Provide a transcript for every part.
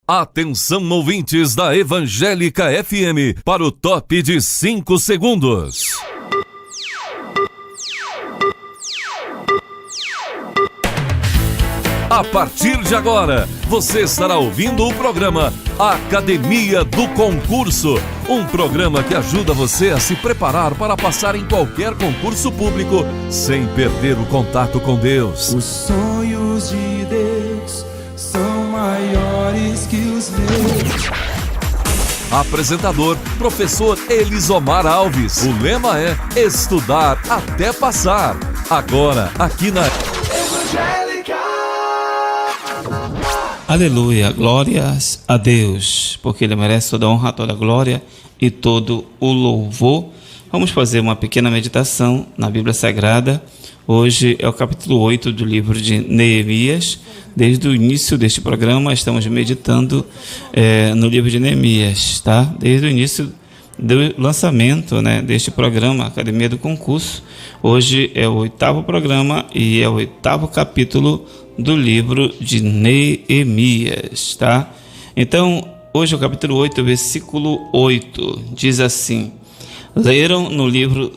Atenção, ouvintes da Evangélica FM, para o top de 5 segundos. A partir de agora, você estará ouvindo o programa Academia do Concurso, um programa que ajuda você a se preparar para passar em qualquer concurso público sem perder o contato com Deus. Os sonhos de Deus são maiores que os meus. Apresentador, professor Elisomar Alves. O lema é estudar até passar. Agora, aqui na Evangélica. Aleluia, glórias a Deus, porque Ele merece toda a honra, toda a glória e todo o louvor. Vamos fazer uma pequena meditação na Bíblia Sagrada. Hoje é o capítulo 8 do livro de Neemias. Desde o início deste programa estamos meditando no livro de Neemias, tá? Desde o início do lançamento, deste programa, Academia do Concurso. Hoje é o 8º programa e é o 8º capítulo do livro de Neemias, tá? Então, hoje é o capítulo 8, versículo 8, diz assim: leram no livro,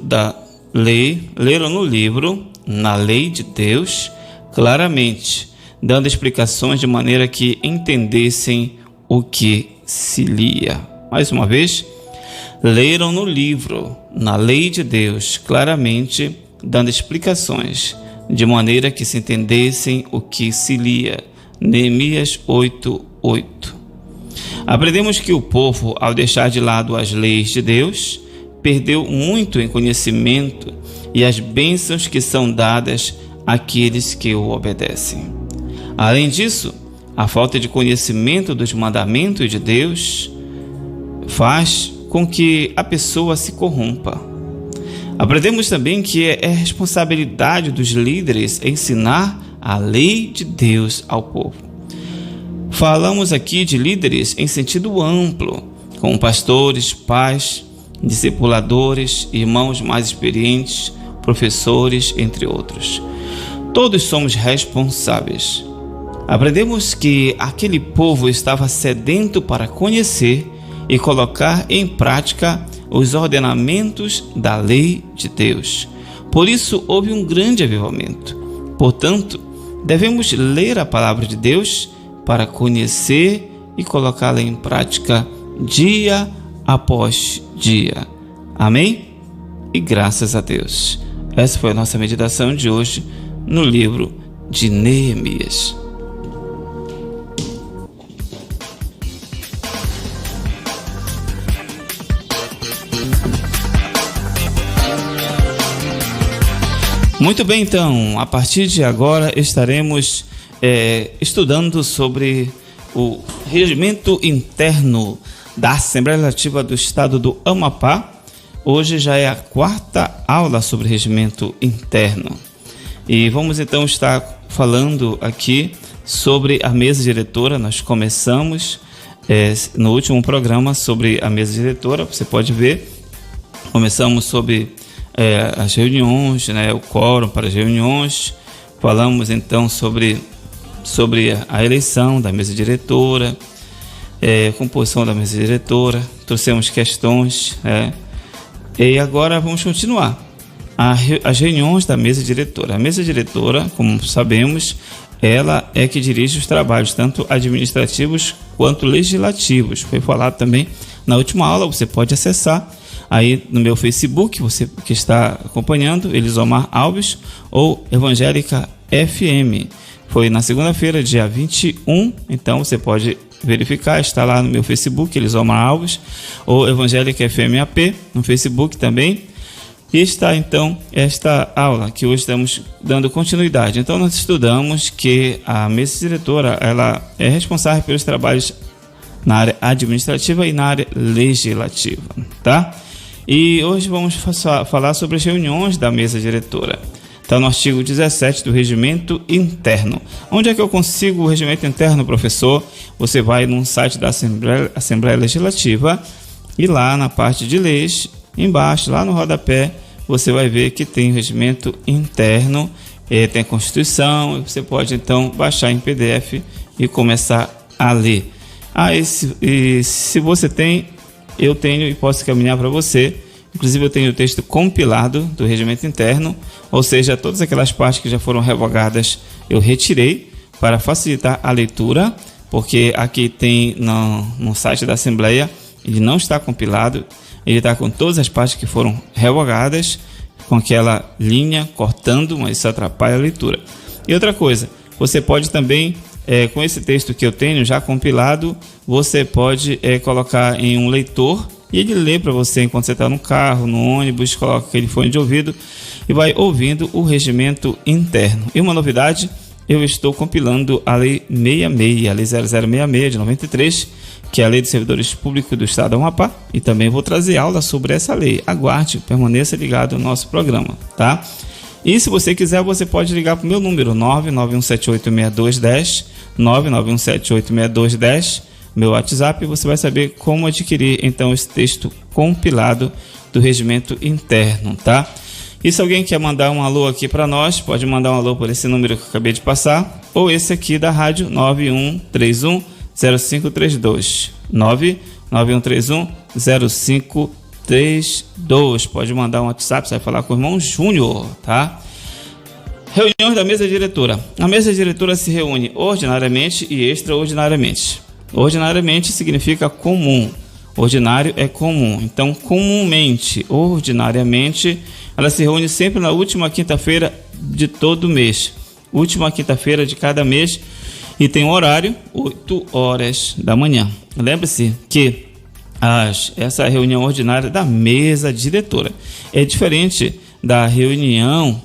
na lei de Deus, claramente, dando explicações de maneira que entendessem o que se lia. Mais uma vez, leram no livro, na lei de Deus, claramente, dando explicações de maneira que se entendessem o que se lia. Neemias 8:8. Aprendemos que o povo, ao deixar de lado as leis de Deus, perdeu muito em conhecimento e as bênçãos que são dadas àqueles que o obedecem. Além disso, a falta de conhecimento dos mandamentos de Deus faz com que a pessoa se corrompa. Aprendemos também que é responsabilidade dos líderes ensinar a lei de Deus ao povo. Falamos aqui de líderes em sentido amplo, como pastores, pais, discipuladores, irmãos mais experientes, professores, entre outros. Todos somos responsáveis. Aprendemos que aquele povo estava sedento para conhecer e colocar em prática os ordenamentos da lei de Deus. Por isso houve um grande avivamento. Portanto, devemos ler a palavra de Deus para conhecer e colocá-la em prática dia após dia. Amém? E graças a Deus. Essa foi a nossa meditação de hoje no livro de Neemias. Muito bem, então, a partir de agora estaremos estudando sobre o regimento interno da Assembleia Legislativa do Estado do Amapá. Hoje já é a 4ª aula sobre regimento interno. E vamos então estar falando aqui sobre a mesa diretora. Nós começamos no último programa sobre a mesa diretora, você pode ver. Começamos sobre as reuniões, o quórum para as reuniões. Falamos então sobre a eleição da mesa diretora, composição da mesa diretora, trouxemos questões, e agora vamos continuar as reuniões da mesa diretora. A mesa diretora, como sabemos, ela é que dirige os trabalhos, tanto administrativos quanto legislativos. Foi falado também na última aula, você pode acessar aí no meu Facebook, você que está acompanhando, Elisomar Alves ou Evangélica FM. Foi na segunda-feira, dia 21, então você pode verificar, está lá no meu Facebook, Elisomar Alves, ou Evangélica FMAP, no Facebook também. E está então esta aula que hoje estamos dando continuidade. Então nós estudamos que a mesa diretora, ela é responsável pelos trabalhos na área administrativa e na área legislativa, tá? E hoje vamos falar sobre as reuniões da mesa diretora. Está no artigo 17 do regimento interno. Onde é que eu consigo o regimento interno, professor? Você vai no site da Assembleia Legislativa e lá na parte de leis, embaixo, lá no rodapé, você vai ver que tem o regimento interno, tem a Constituição, e você pode então baixar em PDF e começar a ler. E se você tem, eu tenho e posso caminhar para você. Inclusive eu tenho o texto compilado do regimento interno, ou seja, todas aquelas partes que já foram revogadas eu retirei para facilitar a leitura, porque aqui tem no site da Assembleia, ele não está compilado, ele está com todas as partes que foram revogadas, com aquela linha cortando, mas isso atrapalha a leitura. E outra coisa, você pode também, com esse texto que eu tenho já compilado, você pode colocar em um leitor e ele lê para você enquanto você está no carro, no ônibus, coloca aquele fone de ouvido e vai ouvindo o regimento interno. E uma novidade, eu estou compilando a Lei 66, a Lei 0066 de 93, que é a Lei dos Servidores Públicos do Estado do Amapá, e também vou trazer aula sobre essa lei. Aguarde, permaneça ligado ao nosso programa, tá? E se você quiser, você pode ligar para o meu número 991786210, 991786210, meu WhatsApp, e você vai saber como adquirir então esse texto compilado do regimento interno, tá? E se alguém quer mandar um alô aqui para nós, pode mandar um alô por esse número que eu acabei de passar, ou esse aqui da rádio 91310532, 991310532. Pode mandar um WhatsApp, você vai falar com o irmão Júnior, tá? Reuniões da mesa diretora. A mesa diretora se reúne ordinariamente e extraordinariamente. Ordinariamente significa comum, ordinário é comum. Então, comumente, ordinariamente, ela se reúne sempre na última quinta-feira de todo mês, última quinta-feira de cada mês, e tem um horário, 8 horas da manhã. Lembre-se que essa reunião ordinária da mesa diretora é diferente da reunião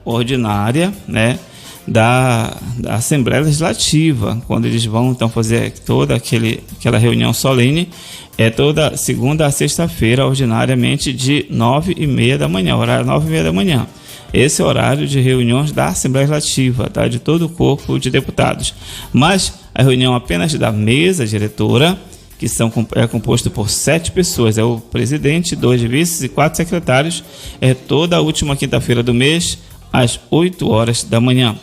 ordinária, né, da Assembleia Legislativa, quando eles vão então fazer toda aquela reunião solene, toda segunda a sexta-feira, ordinariamente de 9h30 da manhã, horário 9h30 da manhã. Esse é o horário de reuniões da Assembleia Legislativa, tá? De todo o corpo de deputados. Mas a reunião apenas da mesa diretora, que é composto por 7 pessoas, é o presidente, 2 vices e 4 secretários, é toda a última quinta-feira do mês, às 8 horas da manhã.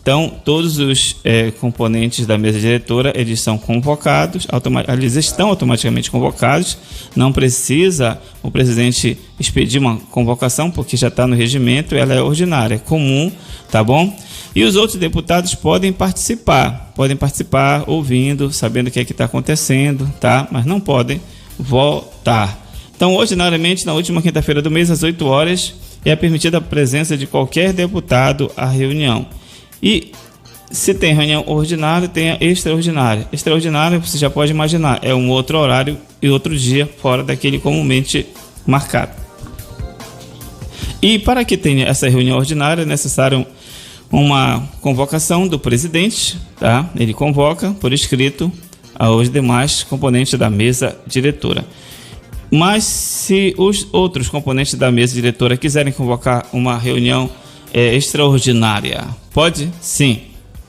Então, todos os componentes da mesa diretora, eles são convocados, eles estão automaticamente convocados, não precisa o presidente expedir uma convocação, porque já está no regimento, ela é ordinária, é comum, tá bom? E os outros deputados podem participar ouvindo, sabendo o que é que está acontecendo, tá? Mas não podem votar. Então, ordinariamente, na última quinta-feira do mês, às 8 horas, é permitida a presença de qualquer deputado à reunião. E se tem reunião ordinária, tem a extraordinária. Extraordinária, você já pode imaginar, é um outro horário e outro dia fora daquele comumente marcado. E para que tenha essa reunião ordinária, é necessário uma convocação do presidente, tá? Ele convoca por escrito aos demais componentes da mesa diretora. Mas se os outros componentes da mesa diretora quiserem convocar uma reunião extraordinária, pode? Sim.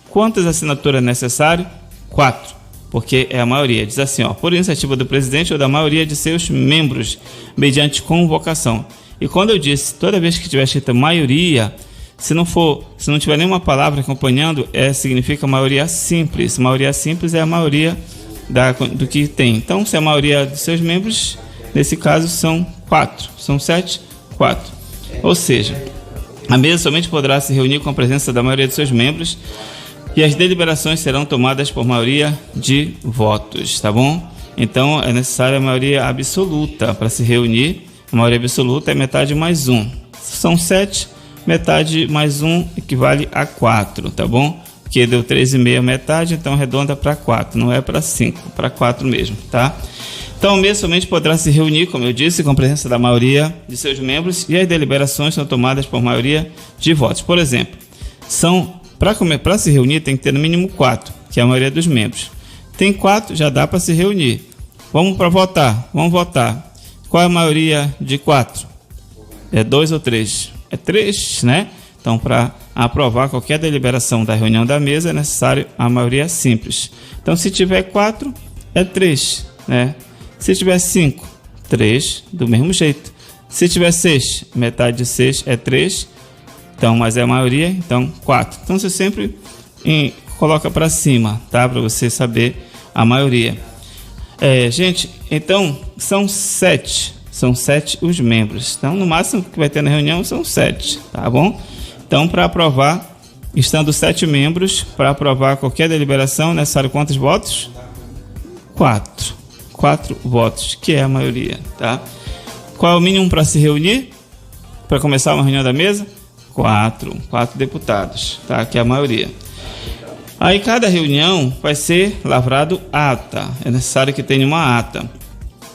Quantas assinaturas é necessário? 4, porque é a maioria. Diz assim, por iniciativa do presidente ou da maioria de seus membros, mediante convocação. E quando eu disse, toda vez que tiver escrita maioria, se não tiver nenhuma palavra acompanhando, significa maioria simples. Maioria simples é a maioria do que tem. Então, se a maioria dos seus membros, nesse caso, são 4. São 7, 4. Ou seja, a mesa somente poderá se reunir com a presença da maioria de seus membros e as deliberações serão tomadas por maioria de votos, tá bom? Então, é necessária a maioria absoluta para se reunir. A maioria absoluta é metade mais 1. São 7, metade mais 1 equivale a 4, tá bom? Porque deu 3,5 metade, então arredonda para 4, não é para 5, para 4 mesmo, tá? Então, a mesa somente poderá se reunir, como eu disse, com a presença da maioria de seus membros e as deliberações são tomadas por maioria de votos. Por exemplo, para se reunir tem que ter no mínimo 4, que é a maioria dos membros. Tem 4, já dá para se reunir. Vamos votar. Qual é a maioria de 4? É 2 ou 3? É 3, né? Então, para aprovar qualquer deliberação da reunião da mesa, é necessário a maioria simples. Então, se tiver 4, é 3, né? Se tiver 5, 3, do mesmo jeito. Se tiver 6, metade de 6 é 3, então, mas é a maioria, então 4. Então, você sempre coloca para cima, tá? Para você saber a maioria. Gente, então são 7 os membros. Então, no máximo que vai ter na reunião são 7, tá bom? Então, para aprovar, estando 7 membros, para aprovar qualquer deliberação, é necessário quantos votos? 4 votos, que é a maioria, tá? Qual é o mínimo para se reunir? Para começar uma reunião da mesa? 4 deputados, tá? Que é a maioria. Aí cada reunião vai ser lavrado ata. É necessário que tenha uma ata.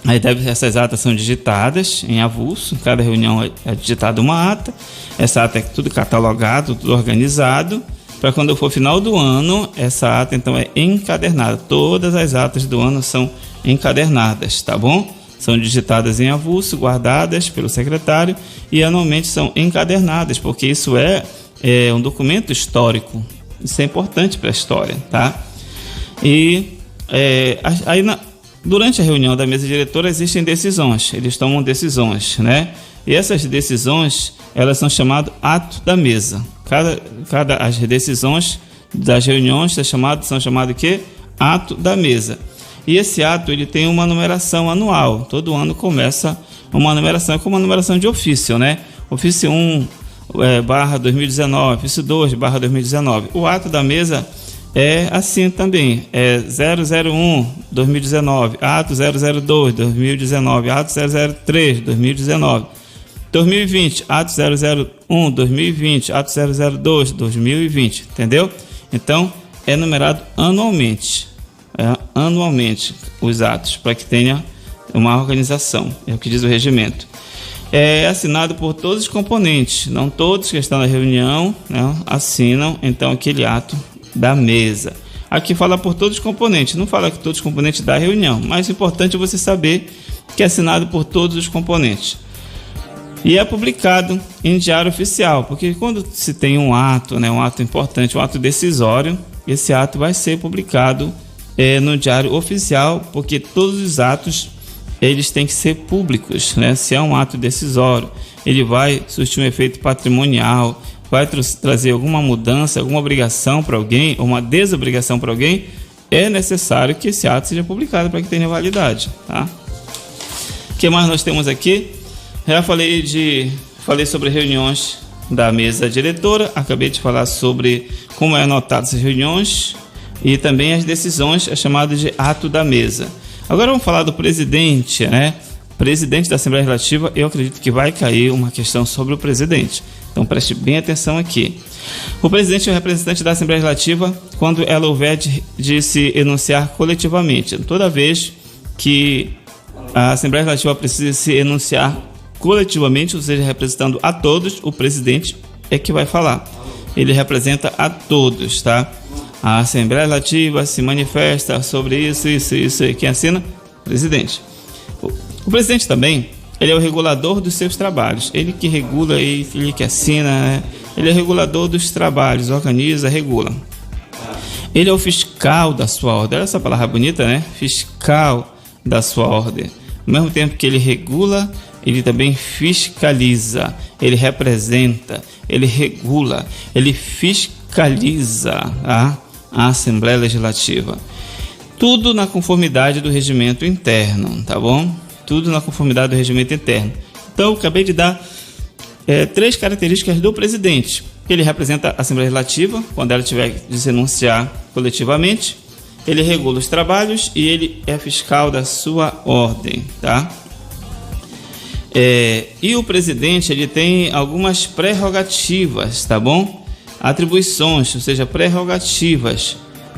Aí essas atas são digitadas em avulso. Cada reunião é digitada uma ata. Essa ata é tudo catalogado, tudo organizado. Para quando for final do ano, essa ata então é encadernada. Todas as atas do ano são encadernadas, tá bom? São digitadas em avulso, guardadas pelo secretário e anualmente são encadernadas, porque isso é um documento histórico. Isso é importante para a história, tá? E durante a reunião da mesa diretora existem decisões, eles tomam decisões, né? E essas decisões, elas são chamadas ato da mesa. As decisões das reuniões são chamadas o quê? Ato da mesa. E esse ato, ele tem uma numeração anual. Todo ano começa uma numeração, como uma numeração de ofício, né? Ofício 1, /2019, ofício 2, /2019. O ato da mesa é assim também, 001, 2019, ato 002, 2019, ato 003, 2019, 2020, ato 001, 2020, ato 002, 2020, entendeu? Então, é numerado anualmente, os atos, para que tenha uma organização, é o que diz o regimento. É assinado por todos os componentes, não todos que estão na reunião, né, assinam então aquele ato da mesa. Aqui fala por todos os componentes, não fala que todos os componentes da reunião, mas é importante você saber que é assinado por todos os componentes. E é publicado em diário oficial, porque quando se tem um ato, né, um ato importante, um ato decisório, esse ato vai ser publicado no diário oficial, porque todos os atos eles têm que ser públicos, né? Se é um ato decisório, ele vai surtir um efeito patrimonial, vai trazer alguma mudança, alguma obrigação para alguém, ou uma desobrigação para alguém, é necessário que esse ato seja publicado para que tenha validade, tá? O que mais nós temos aqui? Já falei sobre reuniões da mesa diretora, acabei de falar sobre como é anotado essas reuniões e também as decisões, é chamado de ato da mesa. Agora vamos falar do presidente, né? Presidente da Assembleia Legislativa, eu acredito que vai cair uma questão sobre o presidente. Então preste bem atenção aqui. O presidente é o representante da Assembleia Legislativa quando ela houver de se enunciar coletivamente. Toda vez que a Assembleia Legislativa precisa se enunciar coletivamente, ou seja, representando a todos, o presidente é que vai falar. Ele representa a todos, tá? A Assembleia Legislativa se manifesta sobre isso. Quem assina? Presidente. O presidente também, ele é o regulador dos seus trabalhos. Ele que regula, ele que assina, né? Ele é o regulador dos trabalhos, organiza, regula. Ele é o fiscal da sua ordem. Olha essa palavra bonita, né? Fiscal da sua ordem. Ao mesmo tempo que ele regula, ele também fiscaliza, ele representa, ele regula, ele fiscaliza a Assembleia Legislativa. Tudo na conformidade do regimento interno, tá bom? Tudo na conformidade do regimento interno. Então, eu acabei de dar 3 características do presidente. Ele representa a Assembleia Legislativa, quando ela tiver de se enunciar coletivamente. Ele regula os trabalhos e ele é fiscal da sua ordem, tá? E o presidente, ele tem algumas prerrogativas, tá bom? Atribuições, ou seja, prerrogativas.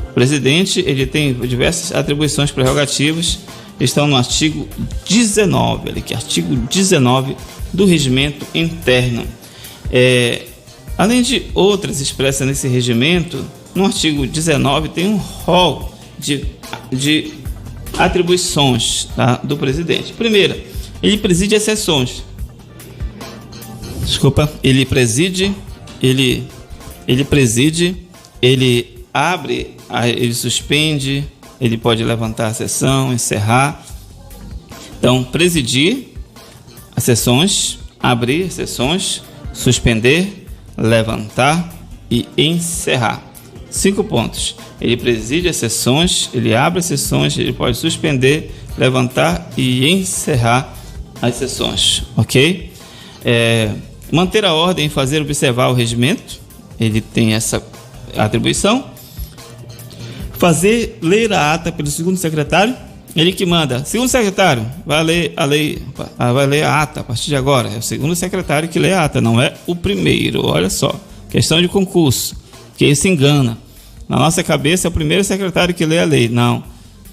O presidente, ele tem diversas atribuições prerrogativas, estão no artigo 19, artigo 19 do regimento interno. Além de outras expressas nesse regimento, no artigo 19 tem um rol de atribuições, tá, do presidente. Primeira, ele preside as sessões. Ele abre, ele suspende, ele pode levantar a sessão, encerrar. Então, presidir as sessões, abrir as sessões, suspender, levantar e encerrar. 5 pontos. Ele preside as sessões, ele abre as sessões, ele pode suspender, levantar e encerrar as sessões, ok? Manter a ordem e fazer observar o regimento, ele tem essa atribuição. Ler a ata pelo segundo secretário, ele que manda. Segundo secretário, vai ler a ata a partir de agora. É o segundo secretário que lê a ata, não é o primeiro. Olha só, questão de concurso, que isso engana. Na nossa cabeça é o primeiro secretário que lê a lei. Não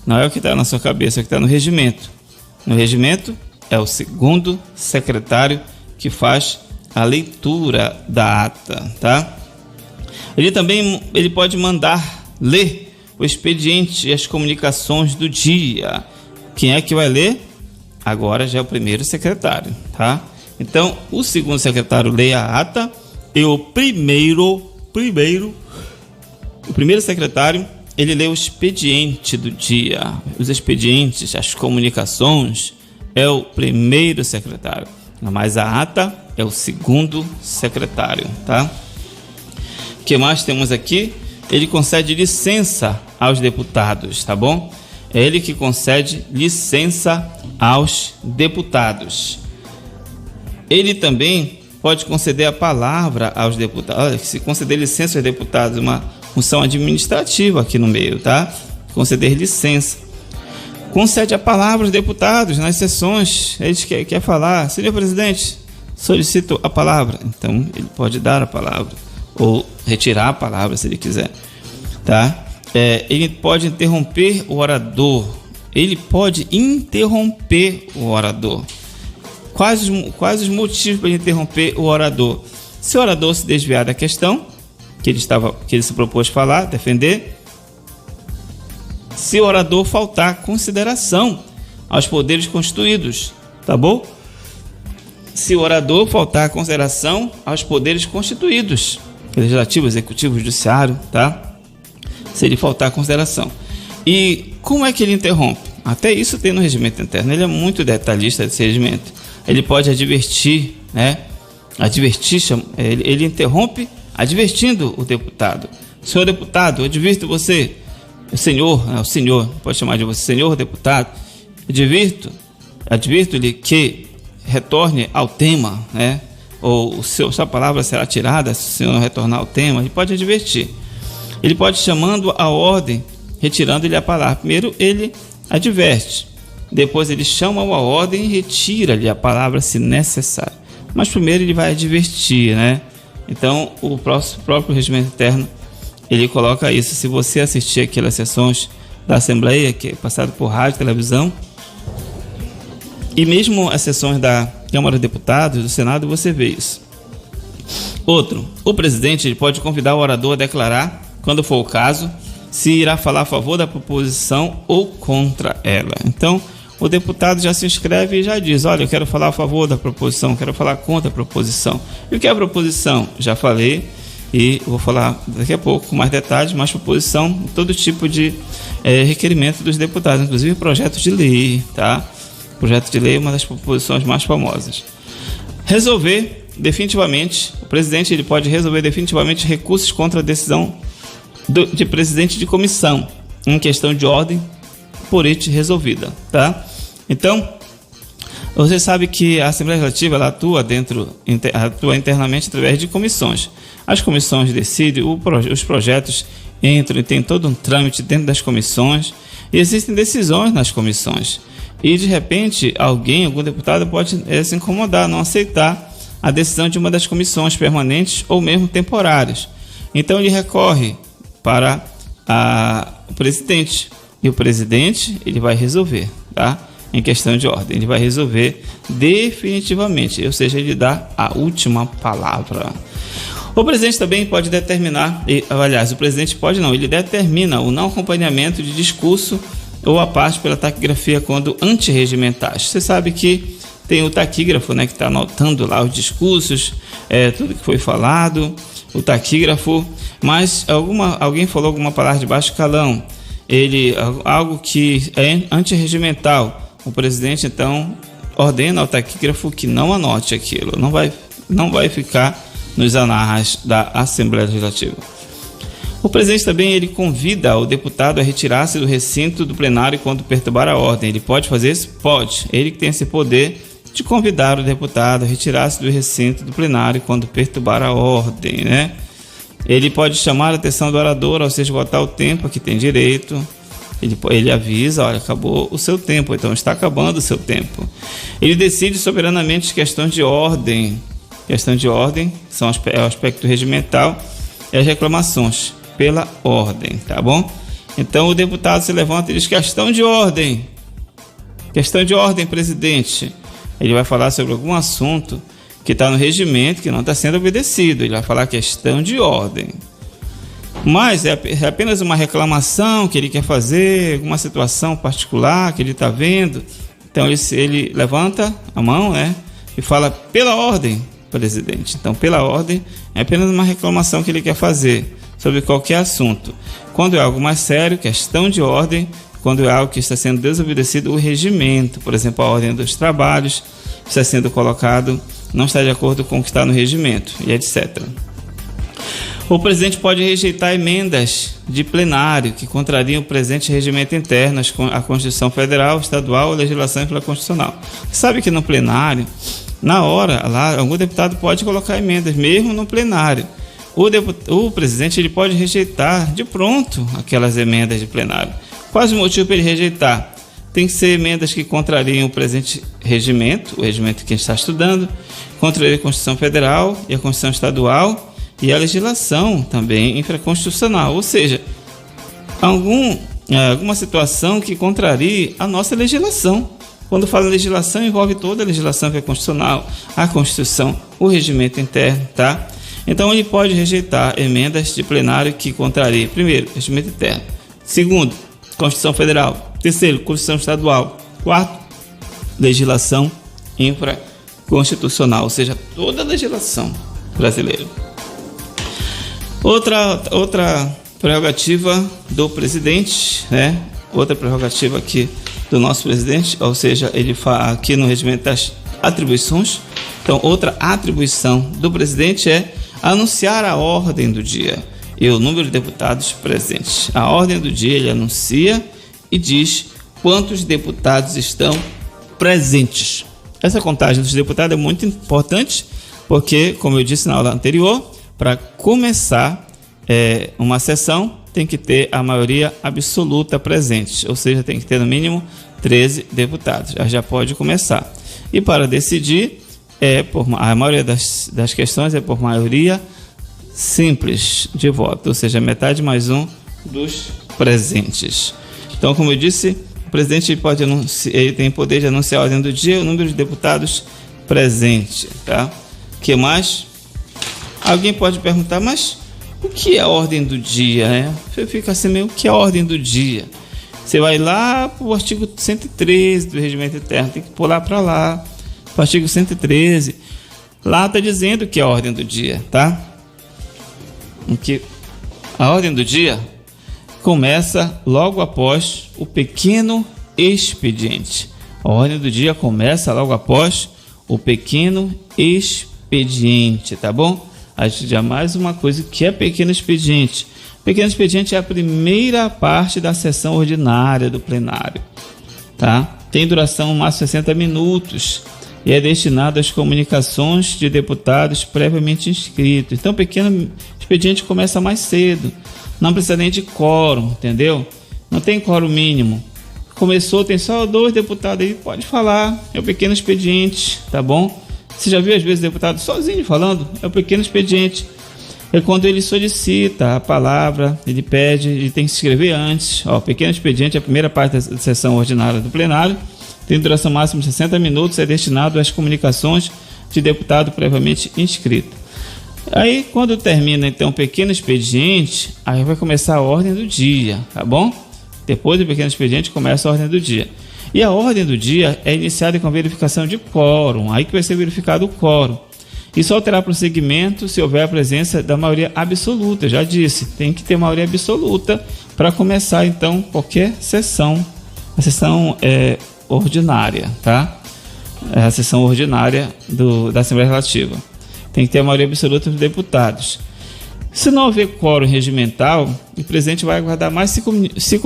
é o que está na sua cabeça, é o que está no regimento. No regimento é o segundo secretário que faz a leitura da ata, tá? Ele pode mandar ler o expediente e as comunicações do dia. Quem é que vai ler? Agora já é o primeiro secretário, tá? Então, o segundo secretário lê a ata e o primeiro secretário, ele lê o expediente do dia. Os expedientes, as comunicações, é o primeiro secretário. Mas a ata é o segundo secretário, tá? O que mais temos aqui? Ele concede licença aos deputados, tá bom? É ele que concede licença aos deputados. Ele também pode conceder a palavra aos deputados. Olha, se conceder licença aos deputados, uma função administrativa aqui no meio, tá? Conceder licença. Concede a palavra aos deputados nas sessões. Eles quer falar. Senhor presidente, solicito a palavra. Então, ele pode dar a palavra ou retirar a palavra se ele quiser, tá? Ele pode interromper o orador. Quais os motivos para ele interromper o orador? Se o orador se desviar da questão que ele se propôs falar, defender. Se o orador faltar consideração aos poderes constituídos, tá bom? Se o orador faltar consideração aos poderes constituídos, legislativo, executivo, judiciário, tá? Se ele faltar consideração. E como é que ele interrompe? Até isso tem no regimento interno. Ele é muito detalhista desse regimento. Ele pode advertir, né? Ele interrompe advertindo o deputado. Senhor deputado, eu advirto você, o senhor, pode chamar de você, senhor deputado, advirto-lhe que retorne ao tema, né? Ou sua palavra será tirada se o senhor não retornar ao tema. Ele pode advertir. Ele pode chamando a ordem, retirando-lhe a palavra. Primeiro ele adverte, depois ele chama a ordem e retira-lhe a palavra se necessário. Mas primeiro ele vai advertir, né? Então o próprio regimento interno, ele coloca isso. Se você assistir aquelas sessões da Assembleia, que é passado por rádio e televisão, e mesmo as sessões da Câmara dos Deputados, do Senado, você vê isso. Outro, o presidente ele pode convidar o orador a declarar, quando for o caso, se irá falar a favor da proposição ou contra ela. Então, o deputado já se inscreve e já diz, olha, eu quero falar a favor da proposição, quero falar contra a proposição. E o que é a proposição? Já falei e vou falar daqui a pouco com mais detalhes, mas proposição, todo tipo de requerimento dos deputados, inclusive projetos de lei, tá? Projeto de lei é uma das proposições mais famosas. Resolver definitivamente, o presidente ele pode resolver definitivamente recursos contra a decisão de presidente de comissão em questão de ordem por este resolvida, tá? Então, você sabe que a Assembleia Legislativa ela atua internamente através de comissões. As comissões decidem, os projetos entram e tem todo um trâmite dentro das comissões e existem decisões nas comissões. E de repente algum deputado pode se incomodar, não aceitar a decisão de uma das comissões permanentes ou mesmo temporárias. Então ele recorre para o presidente e o presidente ele vai resolver, tá? Em questão de ordem, ele vai resolver definitivamente, ou seja, ele dá a última palavra. O presidente também pode determinar, aliás, o presidente pode não, ele determina o não acompanhamento de discurso ou a parte pela taquigrafia quando antirregimentais. Você sabe que tem o taquígrafo, né, que está anotando lá os discursos, tudo que foi falado, o taquígrafo, mas alguém falou alguma palavra de baixo calão, algo que é antirregimental, o presidente então ordena ao taquígrafo que não anote aquilo, não vai ficar nos anais da Assembleia Legislativa. O presidente também ele convida o deputado a retirar-se do recinto do plenário quando perturbar a ordem. Ele pode fazer isso? Pode. Ele que tem esse poder de convidar o deputado a retirar-se do recinto do plenário quando perturbar a ordem, né? Ele pode chamar a atenção do orador ao se esgotar o tempo a que tem direito. Ele avisa, olha, acabou o seu tempo, então está acabando o seu tempo. Ele decide soberanamente questões de ordem. Questão de ordem é o aspecto regimental e as reclamações pela ordem, tá bom? Então o deputado se levanta e diz: questão de ordem, presidente. Ele vai falar sobre algum assunto que está no regimento, que não está sendo obedecido. Ele vai falar questão de ordem. Mas é apenas uma reclamação que ele quer fazer, alguma situação particular que ele está vendo. Então ele levanta a mão, né, e fala: pela ordem, presidente. Então, pela ordem, é apenas uma reclamação que ele quer fazer sobre qualquer assunto. Quando é algo mais sério, questão de ordem. Quando é algo que está sendo desobedecido, o regimento, por exemplo, a ordem dos trabalhos, está sendo colocado, não está de acordo com o que está no regimento, e etc. O presidente pode rejeitar emendas de plenário que contrariam o presente regimento interno, a Constituição Federal, Estadual, a legislação infraconstitucional. Sabe que no plenário, na hora, lá, algum deputado pode colocar emendas, mesmo no plenário. O presidente ele pode rejeitar de pronto aquelas emendas de plenário. Quais o motivo para ele rejeitar? Tem que ser emendas que contrariam o presente regimento, o regimento que a gente está estudando, contrariam a Constituição Federal e a Constituição Estadual e a legislação também infraconstitucional, ou seja, alguma situação que contrarie a nossa legislação. Quando fala legislação, envolve toda a legislação infraconstitucional, a Constituição, o regimento interno, tá? Então ele pode rejeitar emendas de plenário que contrariem, primeiro, regimento interno, segundo, Constituição Federal, terceiro, Constituição Estadual, quarto, legislação infraconstitucional, ou seja, toda a legislação brasileira. Outra prerrogativa do presidente, né? Outra prerrogativa aqui do nosso presidente, ou seja, ele fala aqui no regimento das atribuições. Então, outra atribuição do presidente é anunciar a ordem do dia e o número de deputados presentes. A ordem do dia ele anuncia e diz quantos deputados estão presentes. Essa contagem dos deputados é muito importante porque, como eu disse na aula anterior, para começar uma sessão tem que ter a maioria absoluta presente, ou seja, tem que ter no mínimo 13 deputados. Já pode começar. E para decidir, a maioria das questões é por maioria simples de voto, ou seja, metade mais um dos presentes. Então, como eu disse, o presidente ele tem poder de anunciar a ordem do dia e o número de deputados presentes, tá? O que mais? Alguém pode perguntar, mas o que é a ordem do dia, né? Você fica assim meio, o que é a ordem do dia? Você vai lá para o artigo 113 do regimento interno, tem que pular para lá, para o artigo 113. Lá está dizendo que é a ordem do dia, tá? Que a ordem do dia começa logo após o pequeno expediente. A ordem do dia começa logo após o pequeno expediente, tá bom? A gente já mais uma coisa que é pequeno expediente. Pequeno expediente é a primeira parte da sessão ordinária do plenário, tá? Tem duração máxima de 60 minutos e é destinado às comunicações de deputados previamente inscritos. Então, pequeno expediente começa mais cedo, não precisa nem de quórum, entendeu? Não tem quórum mínimo. Começou, tem só 2 deputados aí, pode falar, é o pequeno expediente, tá bom? Você já viu às vezes o deputado sozinho falando? É o pequeno expediente. É quando ele solicita a palavra, ele pede, ele tem que se inscrever antes. Ó, pequeno expediente é a primeira parte da sessão ordinária do plenário, tem duração máxima de 60 minutos, é destinado às comunicações de deputado previamente inscrito. Aí, quando termina então o pequeno expediente, aí vai começar a ordem do dia, tá bom? Depois do pequeno expediente começa a ordem do dia. E a ordem do dia é iniciada com a verificação de quórum, aí que vai ser verificado o quórum. E só terá prosseguimento se houver a presença da maioria absoluta. Eu já disse, tem que ter maioria absoluta para começar então qualquer sessão. A sessão ordinária, tá? É a sessão ordinária da Assembleia Legislativa. Tem que ter a maioria absoluta dos deputados. Se não houver quórum regimental, o presidente vai aguardar mais 5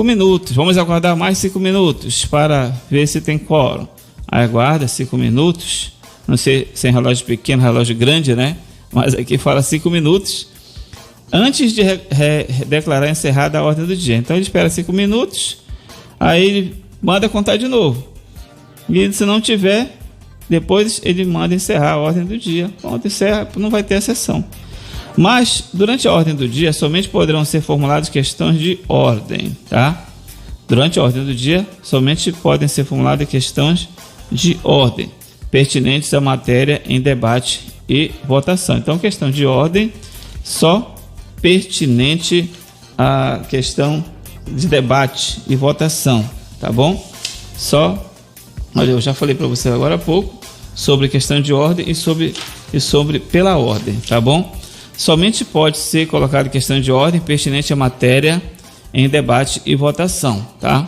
minutos. Vamos aguardar mais 5 minutos para ver se tem quórum. Aí aguarda 5 minutos. Não sei se é relógio pequeno, relógio grande, né? Mas aqui fala 5 minutos. Antes de declarar encerrada a ordem do dia. Então ele espera 5 minutos. Aí ele manda contar de novo. E se não tiver, depois ele manda encerrar a ordem do dia. Quando encerra, não vai ter a sessão. Mas, durante a ordem do dia, somente poderão ser formuladas questões de ordem, tá? Durante a ordem do dia, somente podem ser formuladas questões de ordem, pertinentes à matéria em debate e votação. Então, questão de ordem só pertinente à questão de debate e votação, tá bom? Só, olha, eu já falei para você agora há pouco sobre questão de ordem e sobre pela ordem, tá bom? Somente pode ser colocada questão de ordem pertinente à matéria em debate e votação, tá?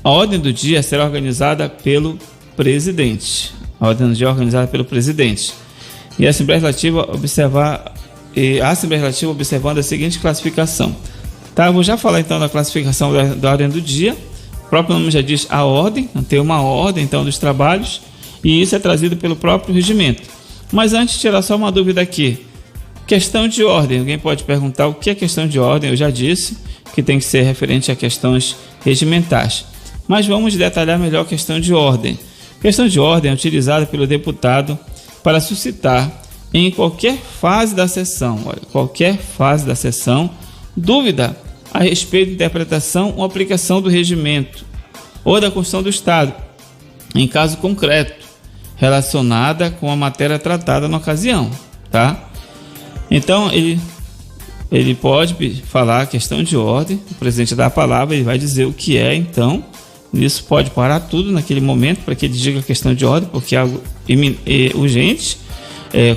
A ordem do dia será organizada pelo presidente. A ordem do dia é organizada pelo presidente. E a Assembleia Legislativa observando a seguinte classificação. Tá, eu vou já falar então da classificação da ordem do dia. O próprio nome já diz a ordem, tem uma ordem então dos trabalhos, e isso é trazido pelo próprio regimento. Mas antes, tirar só uma dúvida aqui. Questão de ordem. Alguém pode perguntar o que é questão de ordem? Eu já disse que tem que ser referente a questões regimentais. Mas vamos detalhar melhor a questão de ordem. Questão de ordem é utilizada pelo deputado para suscitar em qualquer fase da sessão, dúvida a respeito de interpretação ou aplicação do regimento ou da Constituição do Estado, em caso concreto, relacionada com a matéria tratada na ocasião, tá? Então, ele pode falar a questão de ordem, o presidente dá a palavra, ele vai dizer o que é, então, isso pode parar tudo naquele momento para que ele diga a questão de ordem, porque é algo urgente.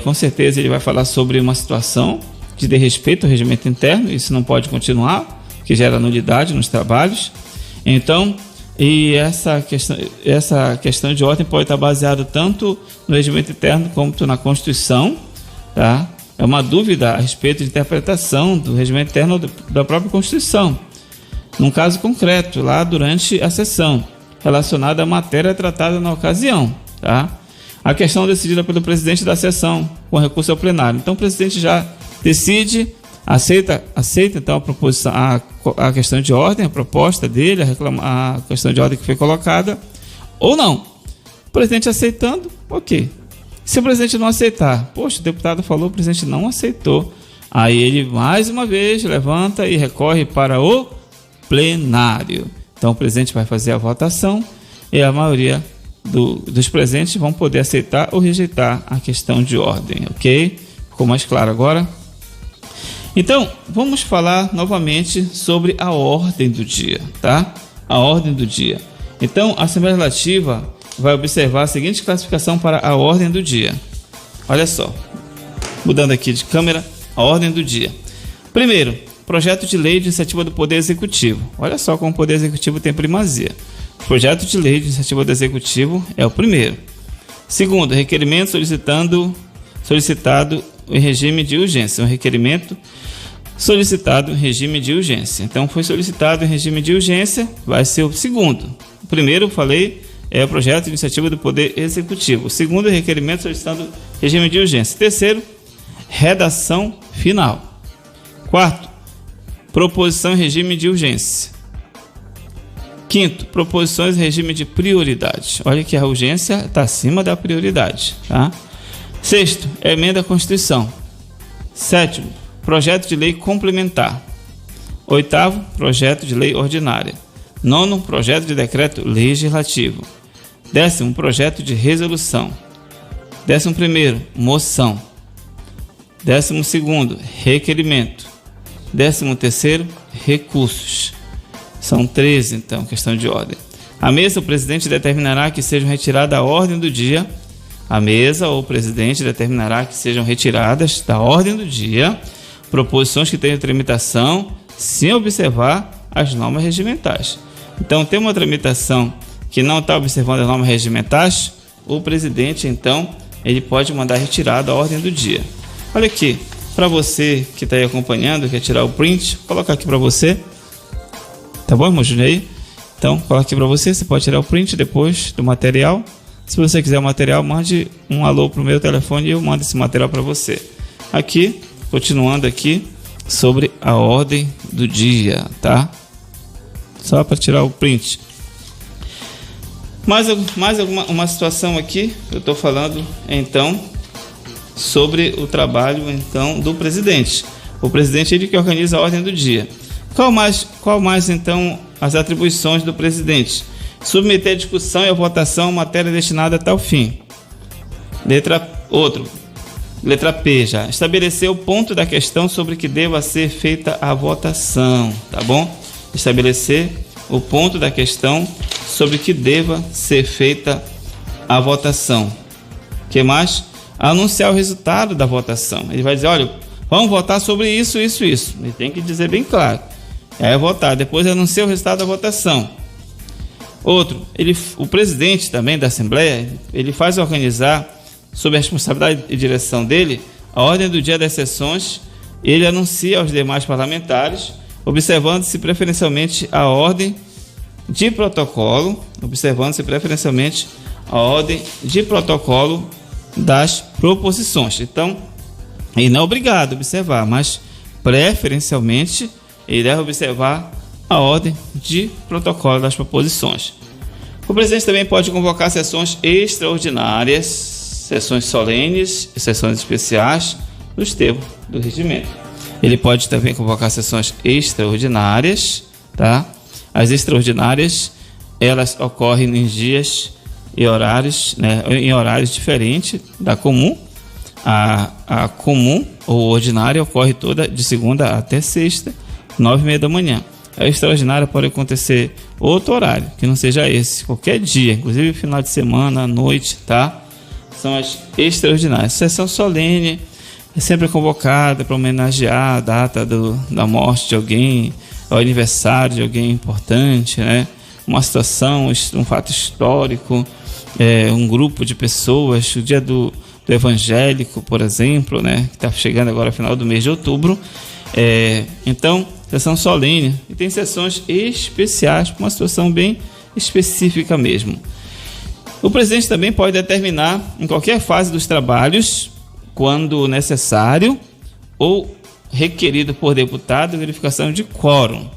Com certeza ele vai falar sobre uma situação de desrespeito ao regimento interno, isso não pode continuar, que gera nulidade nos trabalhos. Então, e essa questão de ordem pode estar baseada tanto no regimento interno quanto na Constituição, tá? É uma dúvida a respeito de interpretação do regimento interno da própria Constituição, num caso concreto, lá durante a sessão, relacionada à matéria tratada na ocasião, tá? A questão decidida pelo presidente da sessão, com recurso ao plenário. Então, o presidente já decide, aceita então a proposição, a questão de ordem, a proposta dele, a questão de ordem que foi colocada, ou não. O presidente aceitando, ok. Se o presidente não aceitar, poxa, o deputado falou, o presidente não aceitou. Aí ele, mais uma vez, levanta e recorre para o plenário. Então, o presidente vai fazer a votação e a maioria dos presentes vão poder aceitar ou rejeitar a questão de ordem, ok? Ficou mais claro agora? Então, vamos falar novamente sobre a ordem do dia, tá? A ordem do dia. Então, a Assembleia Legislativa vai observar a seguinte classificação para a ordem do dia. Olha só, mudando aqui de câmera, a ordem do dia. Primeiro, projeto de lei de iniciativa do Poder Executivo. Olha só como o Poder Executivo tem primazia. O projeto de lei de iniciativa do Executivo é o primeiro. Segundo, requerimento solicitado em regime de urgência. Um requerimento solicitado em regime de urgência. Então, foi solicitado em regime de urgência, vai ser o segundo. O primeiro, eu falei, é o projeto de iniciativa do Poder Executivo. O segundo, requerimento solicitado em regime de urgência. Terceiro, redação final. Quarto, proposição em regime de urgência. Quinto, proposições em regime de prioridade. Olha que a urgência está acima da prioridade, tá? Sexto, emenda à Constituição. Sétimo, projeto de lei complementar. Oitavo, projeto de lei ordinária. Nono, projeto de decreto legislativo. 10º, projeto de resolução. 11º, moção. 12º, requerimento. 13º, recursos. São 13, então, questão de ordem. A mesa, o presidente determinará que sejam retiradas da ordem do dia. A mesa ou o presidente determinará que sejam retiradas da ordem do dia proposições que tenham tramitação sem observar as normas regimentais. Então, tem uma tramitação que não está observando as normas regimentais, o presidente, então, ele pode mandar retirar da ordem do dia. Olha aqui, Para você que está aí acompanhando, quer tirar o print, vou colocar aqui para você. Tá bom, irmão Júnior? Então, coloca aqui para você. Você pode tirar o print depois do material. Se você quiser o material, mande um alô pro meu telefone e eu mando esse material para você. Aqui, continuando aqui, sobre a ordem do dia, tá? Só para tirar o print. Mais uma situação aqui, eu estou falando, então, sobre o trabalho, então, do presidente. O presidente, ele que organiza a ordem do dia. Qual mais, então, as atribuições do presidente? Submeter a discussão e a votação a matéria destinada a tal fim. Letra P já. Estabelecer o ponto da questão sobre que deva ser feita a votação, tá bom? Estabelecer o ponto da questão sobre que deva ser feita a votação. O que mais? Anunciar o resultado da votação. Ele vai dizer, olha, vamos votar sobre isso. Ele tem que dizer bem claro. É votar, depois anuncia o resultado da votação. Outro, o presidente também da Assembleia, ele faz organizar, sob a responsabilidade e direção dele, a ordem do dia das sessões. Ele anuncia aos demais parlamentares, observando-se preferencialmente a ordem de protocolo, das proposições. Então, ele não é obrigado a observar, mas preferencialmente ele deve observar a ordem de protocolo das proposições. O presidente também pode convocar sessões extraordinárias, sessões solenes e sessões especiais nos termos do regimento. Ele pode também convocar sessões extraordinárias, tá? As extraordinárias, elas ocorrem em dias e horários, né, em horários diferentes da comum. A comum ou ordinária ocorre toda de segunda até sexta, 9h30 da manhã. A extraordinária pode acontecer outro horário, que não seja esse, qualquer dia, inclusive final de semana, à noite, tá? São as extraordinárias. Sessão solene é sempre convocada para homenagear a data da morte de alguém, o aniversário de alguém importante, né? Uma situação, um fato histórico, um grupo de pessoas, o dia do evangélico, por exemplo, né? Que está chegando agora no final do mês de outubro. Então, sessão solene, e tem sessões especiais para uma situação bem específica mesmo. O presidente também pode determinar em qualquer fase dos trabalhos, quando necessário ou requerido por deputado, verificação de quórum.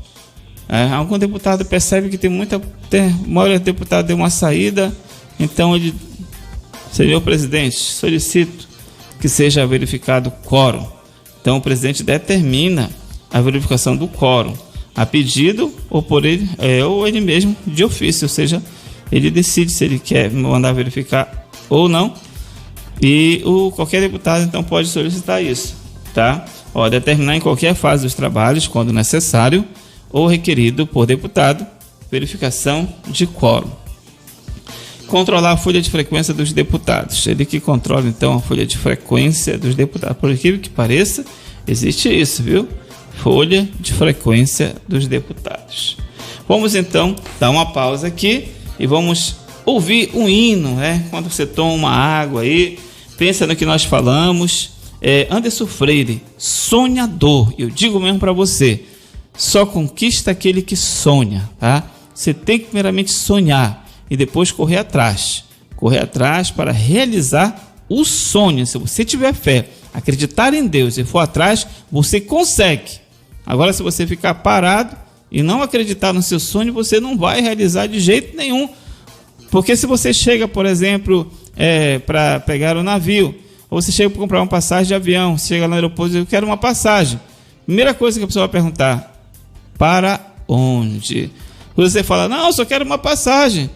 Algum deputado percebe que a maioria do deputado deu uma saída, então ele, senhor presidente, solicito que seja verificado o quórum. Então o presidente determina a verificação do quórum, a pedido ou por ele, ou ele mesmo de ofício, ou seja, ele decide se ele quer mandar verificar ou não, e qualquer deputado então pode solicitar isso, tá? Determinar em qualquer fase dos trabalhos, quando necessário ou requerido por deputado, verificação de quórum. Controlar a folha de frequência dos deputados. Ele que controla então a folha de frequência dos deputados. Por incrível que pareça, existe isso, viu? Folha de frequência dos deputados. Vamos então dar uma pausa aqui e vamos ouvir um hino, né? Quando você toma uma água aí, pensa no que nós falamos. Anderson Freire, sonhador. Eu digo mesmo para você, só conquista aquele que sonha, tá? Você tem que primeiramente sonhar e depois correr atrás para realizar o sonho. Se você tiver fé, acreditar em Deus e for atrás, você consegue. Agora, se você ficar parado e não acreditar no seu sonho, você não vai realizar de jeito nenhum. Porque se você chega, por exemplo, para pegar um navio, ou você chega para comprar uma passagem de avião, você chega no aeroporto e diz, eu quero uma passagem. Primeira coisa que a pessoa vai perguntar, para onde? Você fala, não, eu só quero uma passagem.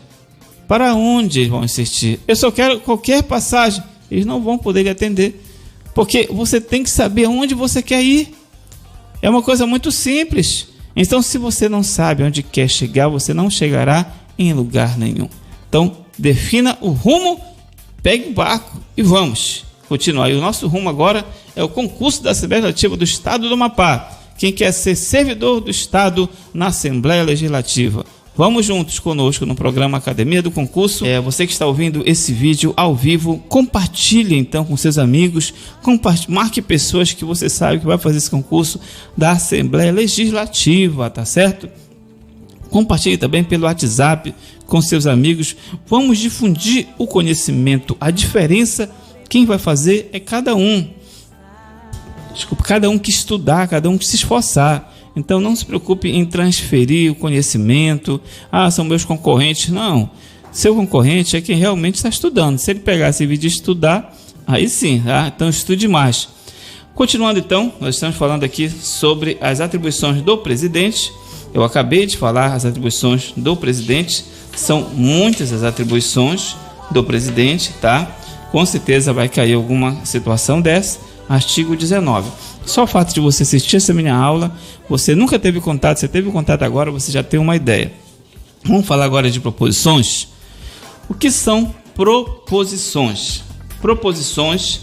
Para onde eles vão insistir? Eu só quero qualquer passagem. Eles não vão poder lhe atender, porque você tem que saber onde você quer ir. É uma coisa muito simples. Então, se você não sabe onde quer chegar, você não chegará em lugar nenhum. Então, defina o rumo, pegue o barco e vamos continuar. E o nosso rumo agora é o concurso da Assembleia Legislativa do Estado do Amapá. Quem quer ser servidor do Estado na Assembleia Legislativa? Vamos juntos conosco no programa Academia do Concurso. Você que está ouvindo esse vídeo ao vivo, compartilhe então com seus amigos, marque pessoas que você sabe que vai fazer esse concurso da Assembleia Legislativa, tá certo? Compartilhe também pelo WhatsApp com seus amigos. Vamos difundir o conhecimento. A diferença, quem vai fazer é cada um. Cada um que estudar, cada um que se esforçar. Então não se preocupe em transferir o conhecimento. São meus concorrentes. Não. Seu concorrente é quem realmente está estudando. Se ele pegar esse vídeo e estudar, aí sim, tá? Então estude mais. Continuando então, nós estamos falando aqui sobre as atribuições do presidente. Eu acabei de falar as atribuições do presidente. São muitas as atribuições do presidente, tá? Com certeza vai cair alguma situação dessa. Artigo 19. Só o fato de você assistir essa minha aula, você nunca teve contato, você teve contato agora, você já tem uma ideia. Vamos falar agora de proposições. O que são proposições? Proposições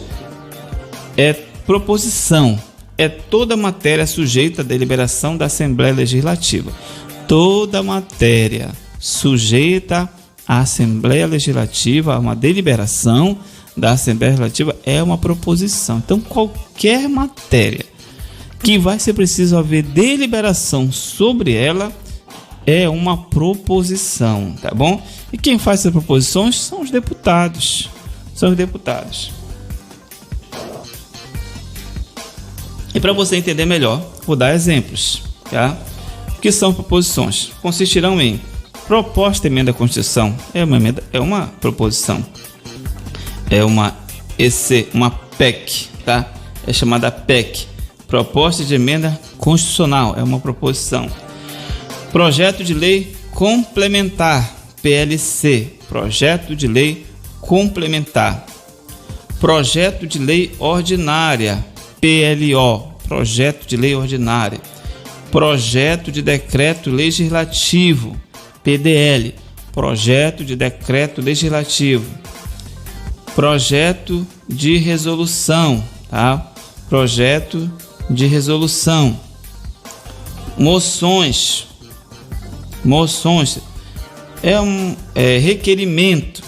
é proposição. É toda matéria sujeita à deliberação da Assembleia Legislativa. Toda matéria sujeita à Assembleia Legislativa, a uma deliberação da Assembleia Legislativa, é uma proposição. Então, qualquer matéria que vai ser preciso haver deliberação sobre ela é uma proposição, tá bom? E quem faz essas proposições são os deputados. São os deputados. E para você entender melhor, vou dar exemplos, tá? O que são proposições? Consistirão em proposta de emenda à Constituição, é uma proposição. É uma PEC, tá? É chamada PEC, proposta de emenda constitucional, é uma proposição. Projeto de lei complementar, PLC, projeto de lei complementar. Projeto de lei ordinária, PLO, projeto de lei ordinária. Projeto de decreto legislativo, PDL, projeto de decreto legislativo. Projeto de resolução, tá? Projeto de resolução. Moções é requerimento.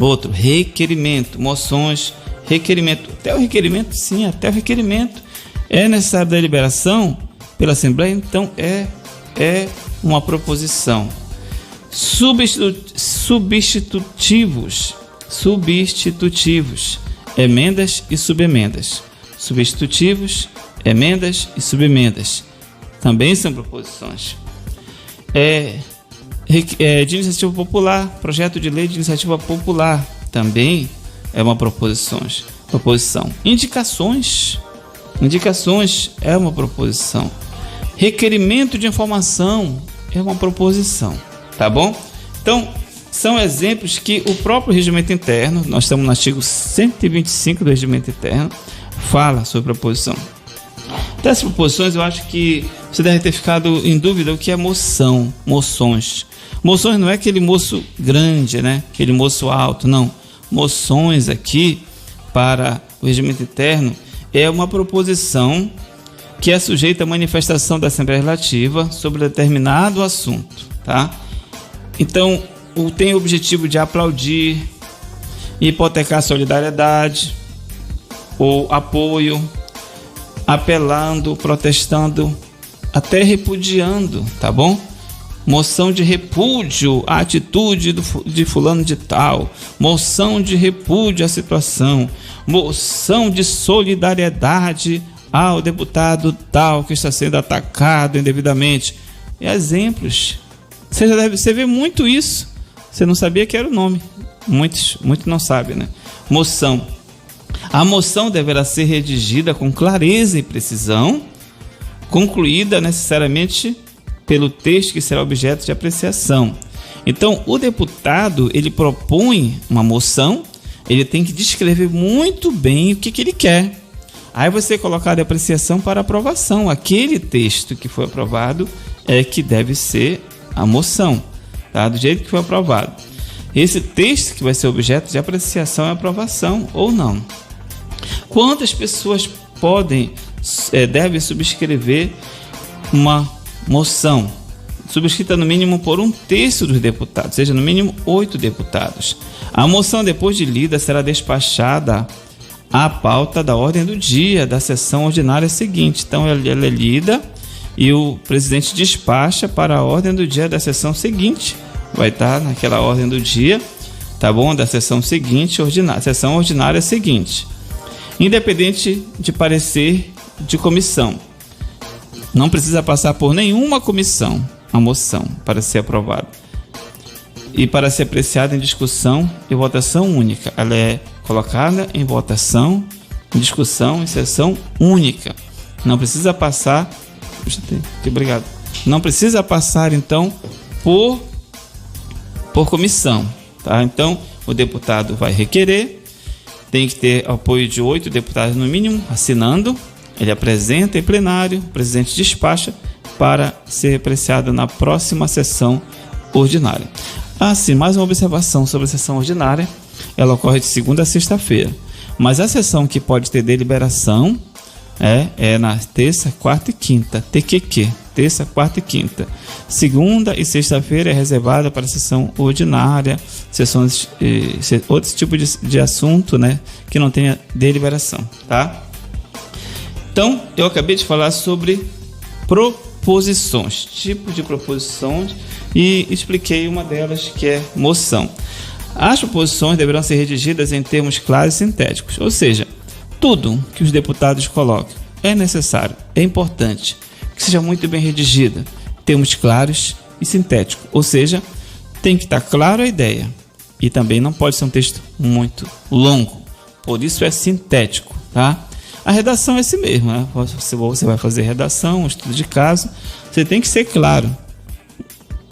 Outro, requerimento. Moções, requerimento. Até o requerimento, sim, até o requerimento é necessário da deliberação pela Assembleia, então é uma proposição. Substitutivos, emendas e subemendas. Substitutivos, emendas e subemendas também são proposições. De iniciativa popular, projeto de lei de iniciativa popular também é uma proposição. Indicações é uma proposição. Requerimento de informação é uma proposição, tá bom? Então, são exemplos que o próprio regimento interno, nós estamos no artigo 125 do regimento interno, fala sobre proposição. Dessas proposições, eu acho que você deve ter ficado em dúvida o que é moção, moções. Moções não é aquele moço grande, né? Aquele moço alto, não. Moções aqui, para o regimento interno, é uma proposição que é sujeita à manifestação da Assembleia Legislativa sobre determinado assunto, tá? Então, tem o objetivo de aplaudir, hipotecar solidariedade ou apoio, apelando, protestando, até repudiando, tá bom? Moção de repúdio à atitude de fulano de tal, moção de repúdio à situação, moção de solidariedade ao deputado tal que está sendo atacado indevidamente. Exemplos. Você vê muito isso. Você não sabia que era o nome. Muitos não sabem, né? Moção. A moção deverá ser redigida com clareza e precisão, concluída necessariamente pelo texto que será objeto de apreciação. Então, o deputado, ele propõe uma moção, ele tem que descrever muito bem o que ele quer. Aí você colocar de apreciação para aprovação. Aquele texto que foi aprovado é que deve ser a moção, tá? Do jeito que foi aprovado. Esse texto que vai ser objeto de apreciação e aprovação ou não. Quantas pessoas devem subscrever uma moção? subscrita no mínimo por 1/3 dos deputados, seja, no mínimo 8 deputados. A moção, depois de lida, será despachada à pauta da ordem do dia da sessão ordinária seguinte. Então, ela é lida e o presidente despacha para a ordem do dia da sessão seguinte. Vai estar naquela ordem do dia, tá bom? Da sessão seguinte, sessão ordinária seguinte. Independente de parecer de comissão. Não precisa passar por nenhuma comissão a moção para ser aprovada. E para ser apreciada em discussão e votação única. Ela é colocada em votação, em discussão e sessão única. Não precisa passar... Obrigado. Não precisa passar, então, por comissão. Tá? Então, o deputado vai requerer, tem que ter apoio de 8 deputados no mínimo, assinando. Ele apresenta em plenário, o presidente despacha para ser apreciado na próxima sessão ordinária. Assim, mais uma observação sobre a sessão ordinária. Ela ocorre de segunda a sexta-feira. Mas a sessão que pode ter deliberação é na terça, quarta e quinta. TQQ. Terça, quarta e quinta. Segunda e sexta-feira é reservada para a sessão ordinária, sessões, outros tipos de assunto, né, que não tenha deliberação, tá? Então, eu acabei de falar sobre proposições, tipo de proposições, e expliquei uma delas, que é moção. As proposições deverão ser redigidas em termos claros e sintéticos, ou seja, tudo que os deputados colocam é necessário, é importante, que seja muito bem redigida, termos claros e sintéticos, ou seja, tem que estar claro a ideia, e também não pode ser um texto muito longo, por isso é sintético, tá? A redação é assim mesmo, né? Você vai fazer redação, um estudo de caso, você tem que ser claro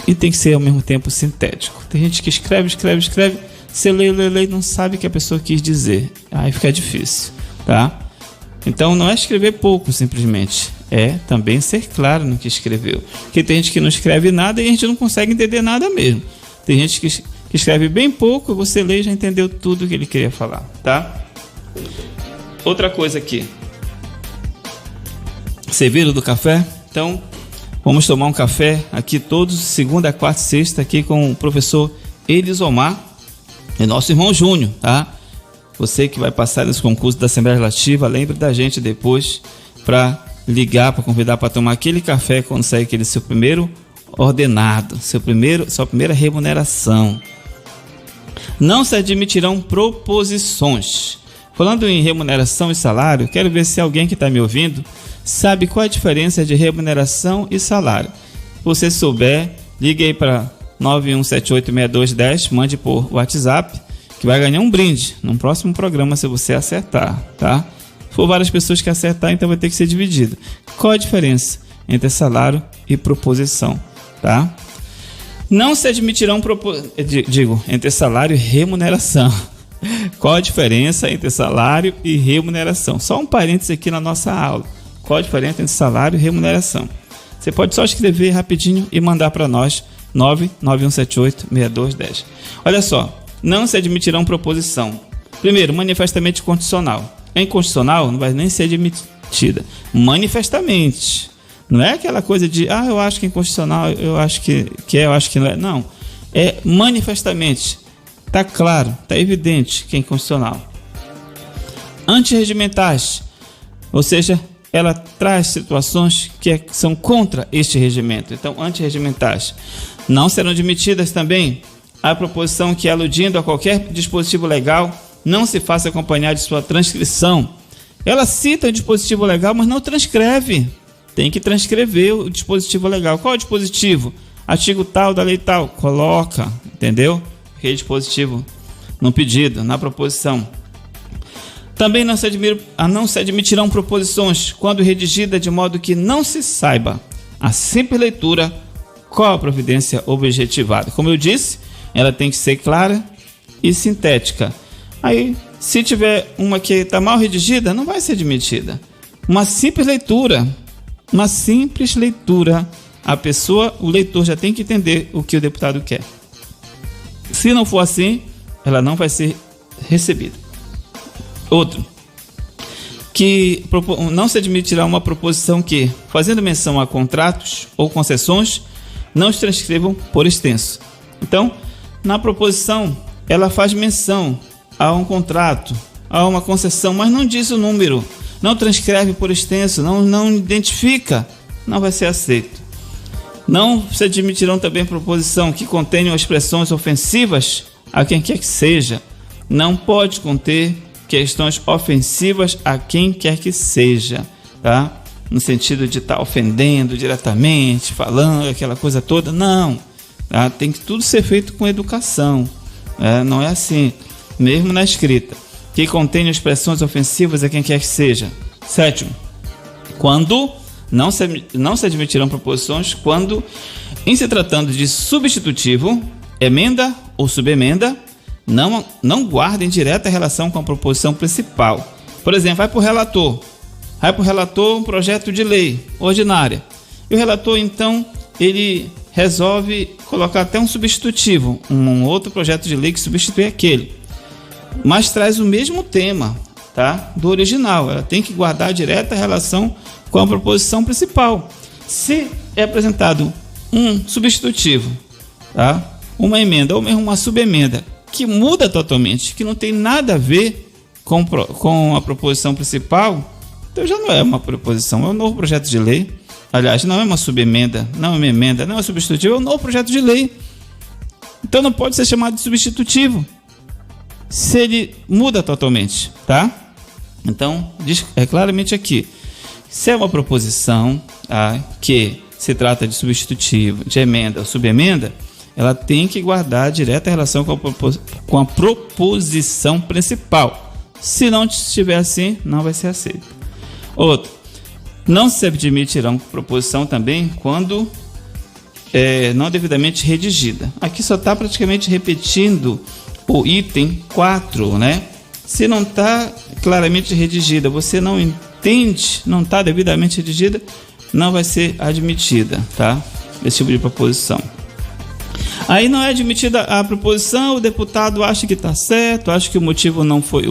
e tem que ser ao mesmo tempo sintético. Tem gente que escreve, você lê, não sabe o que a pessoa quis dizer, aí fica difícil, tá? Então não é escrever pouco simplesmente, é também ser claro no que escreveu, porque tem gente que não escreve nada e a gente não consegue entender nada mesmo. Tem gente que escreve bem pouco, você lê e já entendeu tudo o que ele queria falar, tá? Outra coisa aqui, serviram do café? Então, vamos tomar um café aqui todos, segunda, quarta e sexta, aqui com o professor Elisomar e nosso irmão Júnior, tá? Você que vai passar nesse concurso da Assembleia Legislativa, lembre da gente depois para ligar, para convidar para tomar aquele café quando sair aquele seu primeiro ordenado, sua primeira remuneração. Não se admitirão proposições. Falando em remuneração e salário, quero ver se alguém que está me ouvindo sabe qual é a diferença de remuneração e salário. Se você souber, ligue aí para 91786210, mande por WhatsApp, que vai ganhar um brinde no próximo programa se você acertar, tá? Se for várias pessoas que acertar, então vai ter que ser dividido. Qual a diferença entre salário e proposição, tá? Não se admitirão entre salário e remuneração. Qual a diferença entre salário e remuneração? Só um parênteses aqui na nossa aula. Qual a diferença entre salário e remuneração? Você pode só escrever rapidinho e mandar para nós, 991786210. Olha só, não se admitirão proposição. Primeiro, manifestamente constitucional. É inconstitucional, não vai nem ser admitida. Manifestamente. Não é aquela coisa de, eu acho que é inconstitucional, eu acho que eu acho que não é. Não, é manifestamente. Está claro, está evidente que é inconstitucional. Antirregimentais, ou seja, ela traz situações que são contra este regimento. Então, antirregimentais. Não serão admitidas também a proposição que, aludindo a qualquer dispositivo legal, não se faça acompanhar de sua transcrição. Ela cita o dispositivo legal, mas não transcreve. Tem que transcrever o dispositivo legal. Qual é o dispositivo? Artigo tal da lei tal. Coloca, entendeu? Dispositivo no pedido, na proposição. Também não se admitirão proposições quando redigida de modo que não se saiba a simples leitura qual a providência objetivada. Como eu disse, ela tem que ser clara e sintética. Aí, se tiver uma que está mal redigida, não vai ser admitida. Uma simples leitura, o leitor já tem que entender o que o deputado quer. Se não for assim, ela não vai ser recebida. Outro, que não se admitirá uma proposição que, fazendo menção a contratos ou concessões, não os transcrevam por extenso. Então, na proposição, ela faz menção a um contrato, a uma concessão, mas não diz o número, não transcreve por extenso, não identifica, não vai ser aceito. Não se admitirão também proposição que contenham expressões ofensivas a quem quer que seja. Não pode conter questões ofensivas a quem quer que seja, tá? No sentido de estar ofendendo diretamente, falando aquela coisa toda, não. Tá? Tem que tudo ser feito com educação, não é assim, mesmo na escrita. Que contenham expressões ofensivas a quem quer que seja. 7º, quando não se admitirão proposições quando, em se tratando de substitutivo, emenda ou subemenda, não guardem direta relação com a proposição principal. Por exemplo, vai para o relator um projeto de lei ordinária. E o relator, então, ele resolve colocar até um substitutivo, um outro projeto de lei que substitui aquele, mas traz o mesmo tema, tá, do original. Ela tem que guardar direta relação com a proposição principal. Se é apresentado um substitutivo, tá, uma emenda ou mesmo uma subemenda que muda totalmente, que não tem nada a ver com a proposição principal, então já não é uma proposição, é um novo projeto de lei. Aliás, não é uma subemenda, não é uma emenda, não é um substitutivo, é um novo projeto de lei. Então não pode ser chamado de substitutivo se ele muda totalmente, tá? Então, diz claramente aqui, se é uma proposição, tá, que se trata de substitutivo, de emenda ou subemenda, ela tem que guardar direta relação com a proposição principal. Se não estiver assim, não vai ser aceito. Outro, não se admitirão proposição também quando não devidamente redigida. Aqui só está praticamente repetindo o item 4, né? Se não está claramente redigida, você não entende, não está devidamente redigida, não vai ser admitida, tá? Esse tipo de proposição. Aí não é admitida a proposição, o deputado acha que está certo, acha que o motivo não foi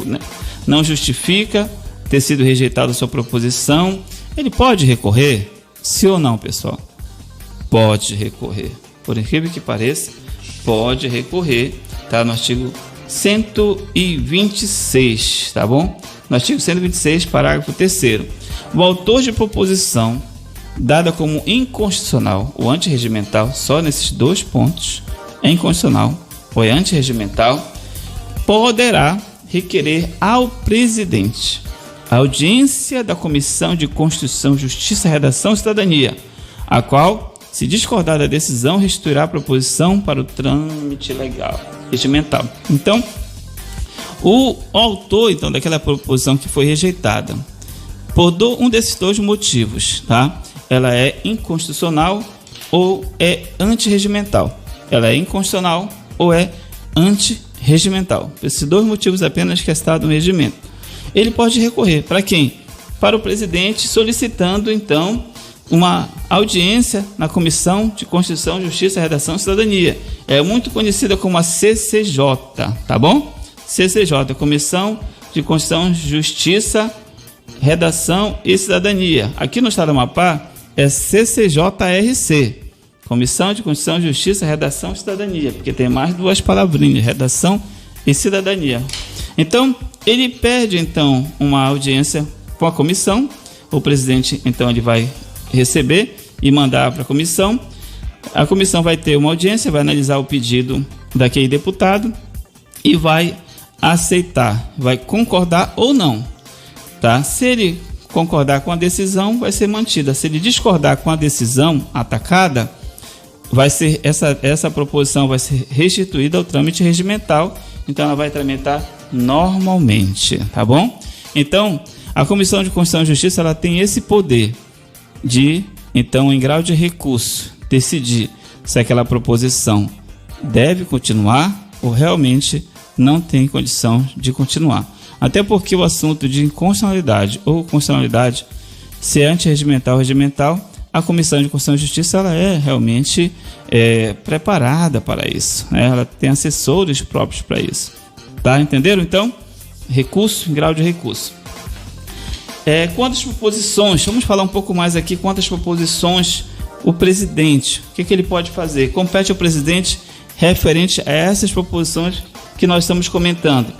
né? Não justifica ter sido rejeitada a sua proposição. Ele pode recorrer? Sim ou não, pessoal? Pode recorrer. Por incrível que pareça, pode recorrer, tá? No artigo 126, tá bom? No artigo 126, parágrafo 3º. O autor de proposição dada como inconstitucional ou antirregimental, só nesses 2 pontos, é inconstitucional ou é antirregimental, poderá requerer ao presidente a audiência da Comissão de Constituição, Justiça, Redação e Cidadania, a qual, se discordar da decisão, restituirá a proposição para o trâmite legal, regimental. Então, o autor daquela proposição que foi rejeitada, por um desses 2 motivos, tá? Ela é inconstitucional ou é antirregimental. Ela é inconstitucional ou é antirregimental. Esses 2 motivos apenas que está no regimento. Ele pode recorrer para quem? Para o presidente, solicitando então uma audiência na Comissão de Constituição, Justiça, Redação e Cidadania. É muito conhecida como a CCJ, tá bom? CCJ, Comissão de Constituição, Justiça, Redação e Cidadania. Aqui no estado do Amapá é CCJRC, Comissão de Constituição, Justiça, Redação e Cidadania, porque tem mais 2 palavrinhas, redação e cidadania. Então, ele pede então uma audiência com a comissão, o presidente então ele vai receber e mandar para a comissão vai ter uma audiência, vai analisar o pedido daquele deputado e vai aceitar, vai concordar ou não, tá? Se ele concordar com a decisão, vai ser mantida. Se ele discordar com a decisão atacada, vai ser essa proposição vai ser restituída ao trâmite regimental, então ela vai tramitar normalmente, tá bom? Então, a Comissão de Constituição e Justiça, ela tem esse poder de, então, em grau de recurso, decidir se aquela proposição deve continuar ou realmente não tem condição de continuar. Até porque o assunto de inconstitucionalidade ou constitucionalidade, se é antirregimental ou regimental, a Comissão de Constituição e Justiça ela é realmente preparada para isso, né? Ela tem assessores próprios para isso. Tá? Entenderam? Então, recurso, grau de recurso. Quantas proposições, vamos falar um pouco mais aqui, quantas proposições o presidente, o que ele pode fazer? Compete ao presidente referente a essas proposições que nós estamos comentando.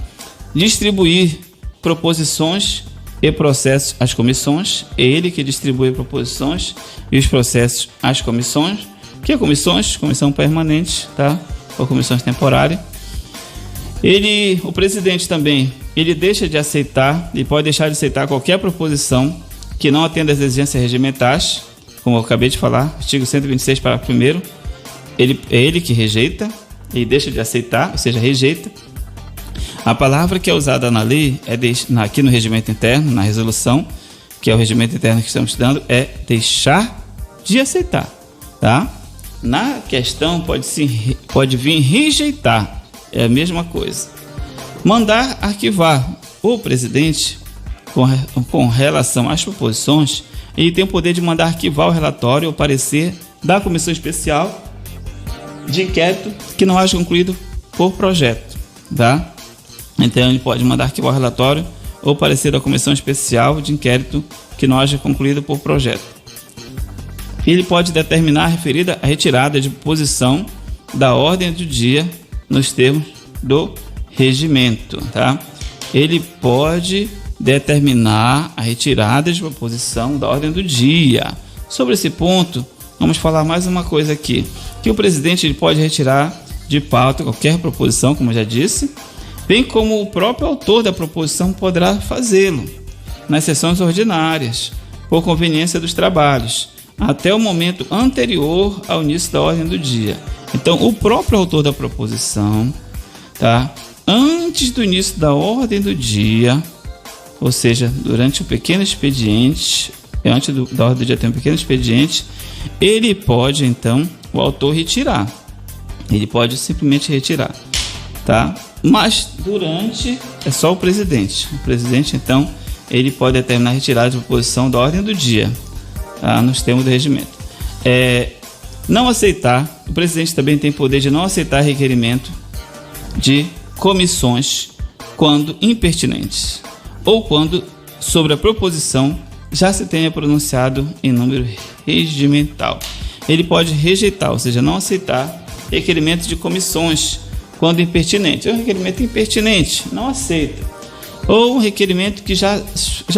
Distribuir proposições e processos às comissões. É ele que distribui proposições e os processos às comissões. O que é comissões? Comissão permanente, tá? Ou comissões temporárias. O presidente também, ele deixa de aceitar, ele pode deixar de aceitar qualquer proposição que não atenda às exigências regimentais, como eu acabei de falar, artigo 126, parágrafo 1º, é ele que rejeita, ele deixa de aceitar, ou seja, rejeita. A palavra que é usada na lei, aqui no regimento interno, na resolução, que é o regimento interno que estamos estudando, é deixar de aceitar, tá? Na questão pode vir rejeitar, é a mesma coisa. Mandar arquivar. O presidente, com relação às proposições, ele tem o poder de mandar arquivar o relatório ou parecer da comissão especial de inquérito que não haja concluído por projeto, tá? Então ele pode mandar arquivar o relatório ou parecer da comissão especial de inquérito que não haja concluído por projeto. Ele pode determinar a retirada de posição da ordem do dia nos termos do regimento, tá? Ele pode determinar a retirada de proposição da ordem do dia. Sobre esse ponto, vamos falar mais uma coisa aqui, que o presidente ele pode retirar de pauta qualquer proposição, como eu já disse, bem como o próprio autor da proposição poderá fazê-lo nas sessões ordinárias, por conveniência dos trabalhos, até o momento anterior ao início da ordem do dia. Então, o próprio autor da proposição, tá? Antes do início da ordem do dia, ou seja, durante o pequeno expediente, antes da ordem do dia tem um pequeno expediente, ele pode, então, o autor retirar. Ele pode simplesmente retirar, tá? Mas durante, é só o presidente. O presidente, então, ele pode determinar a retirada de proposição da ordem do dia, tá? Nos termos do regimento. Não aceitar, o presidente também tem poder de não aceitar requerimento de comissões quando impertinentes, ou quando sobre a proposição já se tenha pronunciado em número regimental. Ele pode rejeitar, ou seja, não aceitar requerimento de comissões quando impertinente. É um requerimento impertinente, não aceita. Ou um requerimento que já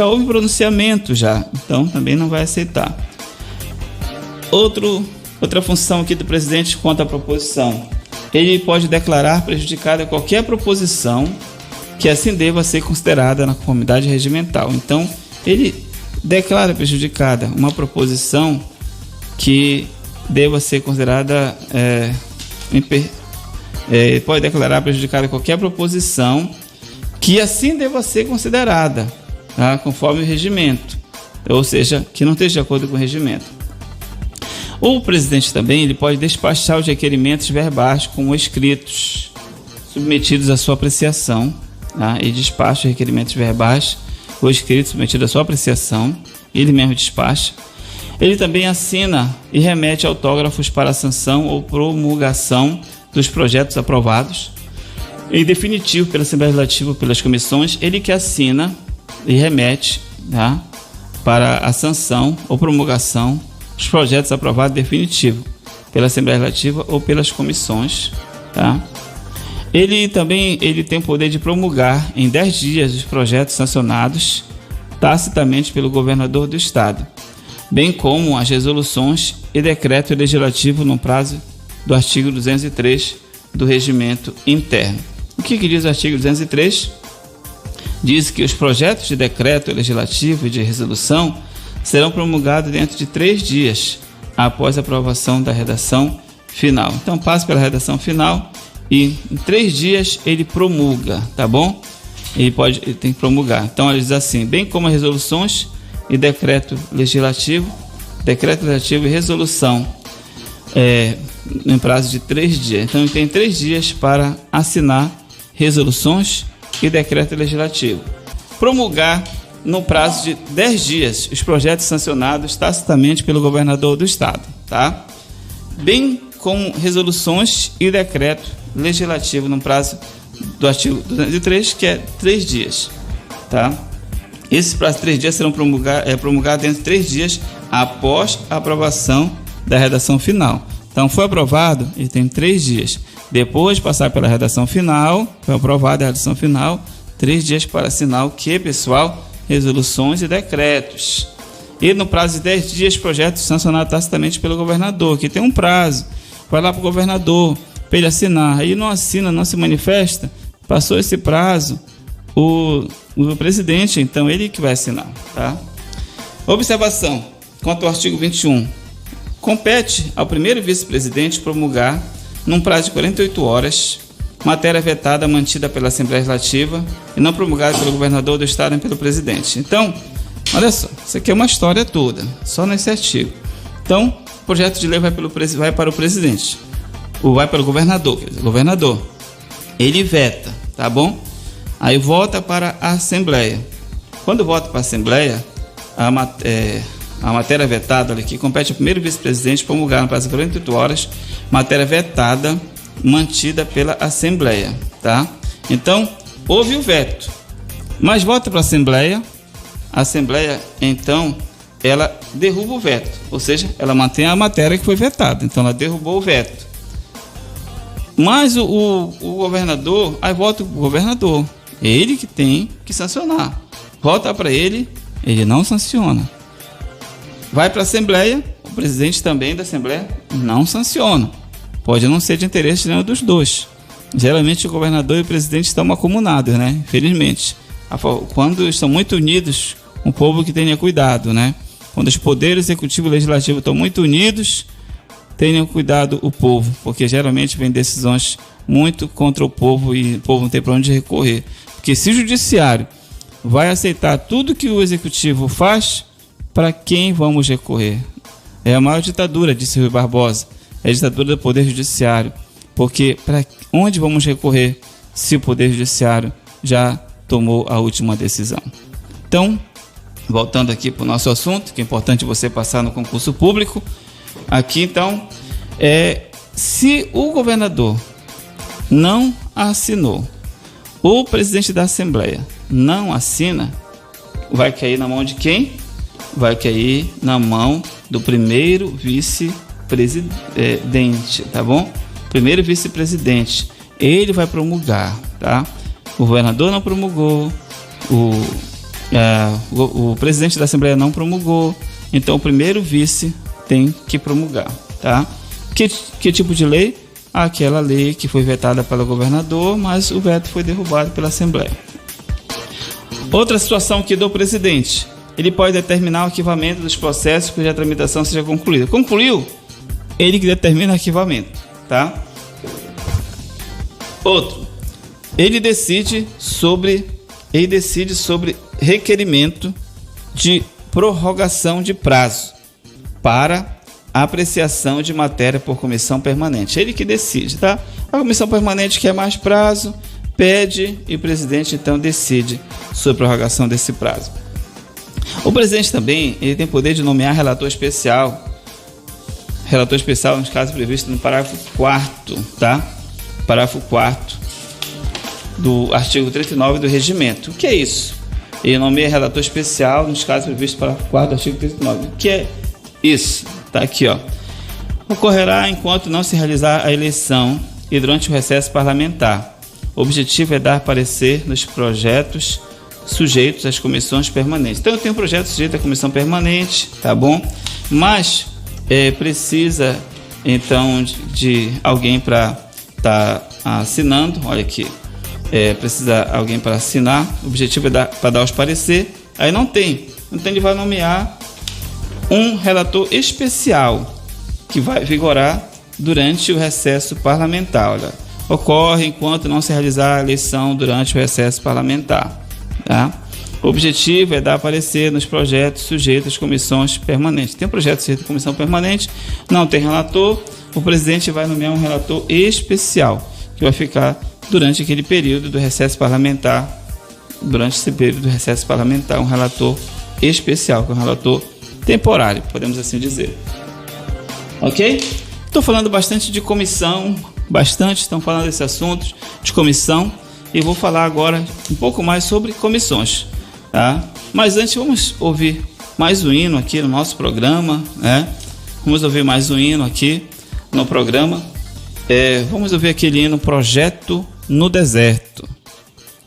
houve pronunciamento já, então também não vai aceitar. Outra função aqui do presidente quanto à proposição. Ele pode declarar prejudicada qualquer proposição que assim deva ser considerada na conformidade regimental. Então, ele declara prejudicada uma proposição que deva ser considerada, pode declarar prejudicada qualquer proposição que assim deva ser considerada, tá? Conforme o regimento, ou seja, que não esteja de acordo com o regimento. O presidente também ele pode despachar os requerimentos verbais como escritos, submetidos à sua apreciação, tá? Ele despacha os requerimentos verbais ou escritos submetidos à sua apreciação, ele mesmo despacha. Ele também assina e remete autógrafos para a sanção ou promulgação dos projetos aprovados. Em definitivo, pela Assembleia Legislativa ou pelas comissões, ele que assina e remete, tá? Para a sanção ou promulgação os projetos aprovados definitivo pela Assembleia Legislativa ou pelas comissões, tá? Ele tem o poder de promulgar em 10 dias os projetos sancionados tacitamente pelo governador do estado, bem como as resoluções e decreto legislativo no prazo do artigo 203 do regimento interno. O que diz o artigo 203? Diz que os projetos de decreto legislativo e de resolução serão promulgados dentro de 3 dias após a aprovação da redação final. Então, passe pela redação final e em 3 dias ele promulga, tá bom? Ele tem que promulgar. Então, ele diz assim, bem como as resoluções e decreto legislativo e resolução em prazo de 3 dias. Então, ele tem 3 dias para assinar resoluções e decreto legislativo. Promulgar no prazo de 10 dias os projetos sancionados tacitamente pelo governador do estado, tá? Bem como resoluções e decreto legislativo no prazo do artigo 203, que é 3 dias, tá? Esses prazos de 3 dias serão promulgados dentro de 3 dias após a aprovação da redação final. Então foi aprovado, ele tem 3 dias. Depois de passar pela redação final, foi aprovada a redação final, 3 dias para assinar o que, pessoal? Resoluções e decretos. E no prazo de 10 dias, projeto sancionado tacitamente pelo governador, que tem um prazo. Vai lá para o governador, para ele assinar. Aí não assina, não se manifesta, passou esse prazo, o presidente, então ele que vai assinar, tá? Observação, quanto ao artigo 21. Compete ao primeiro vice-presidente promulgar, num prazo de 48 horas, matéria vetada mantida pela Assembleia Legislativa e não promulgada pelo governador do estado nem pelo presidente. Então, olha só, isso aqui é uma história toda, só nesse artigo. Então, o projeto de lei vai para o presidente, ou vai para o governador, quer dizer, governador. Ele veta, tá bom? Aí volta para a Assembleia. Quando volta para a Assembleia, a matéria vetada ali, que compete ao primeiro vice-presidente promulgar no prazo de 48 horas, matéria vetada mantida pela Assembleia, tá? Então, houve o veto, mas volta para a Assembleia, então, ela derruba o veto, ou seja, ela mantém a matéria que foi vetada, então ela derrubou o veto. Mas o governador, aí volta o governador, ele que tem que sancionar. Volta para ele não sanciona. Vai para a Assembleia, o presidente também da Assembleia não sanciona. Pode não ser de interesse de nenhum dos dois. Geralmente o governador e o presidente estão acumunados, né? Infelizmente. Quando estão muito unidos, um povo que tenha cuidado, né? Quando os poderes executivo e legislativo estão muito unidos, tenham cuidado o povo, porque geralmente vem decisões muito contra o povo e o povo não tem para onde recorrer. Porque se o judiciário vai aceitar tudo que o executivo faz, para quem vamos recorrer? É a maior ditadura, disse Rui Barbosa. É a ditadura do Poder Judiciário. Porque para onde vamos recorrer se o Poder Judiciário já tomou a última decisão? Então, voltando aqui para o nosso assunto, que é importante você passar no concurso público. Aqui, então, se o governador não assinou, o presidente da Assembleia não assina, vai cair na mão de quem? Vai cair na mão do primeiro vice-presidente, tá bom? Primeiro vice-presidente, ele vai promulgar, tá? O governador não promulgou, o presidente da Assembleia não promulgou, então o primeiro vice tem que promulgar, tá? Que tipo de lei? Aquela lei que foi vetada pelo governador, mas o veto foi derrubado pela Assembleia. Outra situação aqui do presidente, ele pode determinar o arquivamento dos processos cuja tramitação seja concluída. Concluiu? Ele que determina o arquivamento, tá? Outro, ele decide sobre requerimento de prorrogação de prazo para apreciação de matéria por comissão permanente. Ele que decide, tá? A comissão permanente quer mais prazo, pede e o presidente então decide sobre a prorrogação desse prazo. O presidente também ele tem poder de nomear relator especial nos casos previstos no parágrafo 4º, tá? Parágrafo 4º do artigo 39 do regimento. O que é isso? Ele nomeia relator especial nos casos previstos no parágrafo 4º do artigo 39. O que é isso? Tá aqui, ó. Ocorrerá enquanto não se realizar a eleição e durante o recesso parlamentar. O objetivo é dar parecer nos projetos sujeitos às comissões permanentes. Então eu tenho um projeto sujeito à comissão permanente, tá bom? Mas precisa então de alguém para estar assinando. Olha aqui, precisa alguém para assinar. O objetivo é para dar os parecer. Aí não tem, ele vai nomear um relator especial que vai vigorar durante o recesso parlamentar. Olha, ocorre enquanto não se realizar a eleição durante o recesso parlamentar, tá? O objetivo é dar parecer nos projetos sujeitos às comissões permanentes. Tem um projeto sujeito à comissão permanente, não tem relator, o presidente vai nomear um relator especial que vai ficar durante aquele período do recesso parlamentar, um relator especial, que é um relator temporário, podemos assim dizer. Ok? Estou falando bastante de comissão, estão falando desse assunto de comissão, e vou falar agora um pouco mais sobre comissões, tá? Mas antes vamos ouvir mais um hino aqui no nosso programa, né? Vamos ouvir mais um hino aqui no programa. Vamos ouvir aquele hino Projeto no Deserto.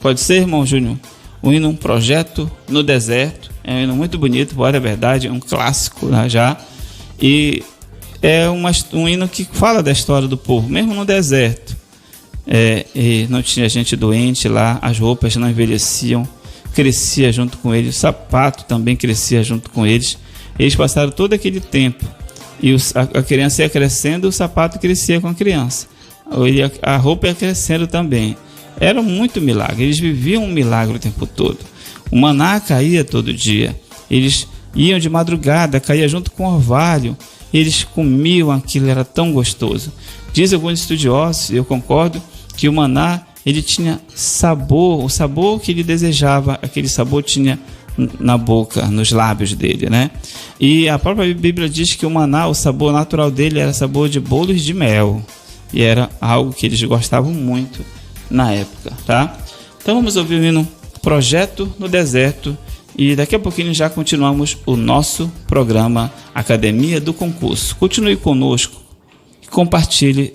Pode ser, irmão Júnior? O hino Projeto no Deserto. É um hino muito bonito, pode é verdade, é um clássico, né, já. E é um hino que fala da história do povo, mesmo no deserto. E não tinha gente doente lá, as roupas não envelheciam, crescia junto com eles, o sapato também crescia junto com eles. Eles passaram todo aquele tempo e a criança ia crescendo, o sapato crescia com a criança, a roupa ia crescendo também. Era muito milagre, eles viviam um milagre o tempo todo. O maná caía todo dia, eles iam de madrugada, caía junto com o orvalho, eles comiam aquilo, era tão gostoso. Diz alguns estudiosos, eu concordo, que o maná ele tinha sabor, o sabor que ele desejava, aquele sabor tinha na boca, nos lábios dele, né? E a própria Bíblia diz que o maná, o sabor natural dele era sabor de bolos de mel, e era algo que eles gostavam muito na época, tá? Então vamos ouvir o hino Projeto no Deserto e daqui a pouquinho já continuamos o nosso programa Academia do Concurso. Continue conosco e compartilhe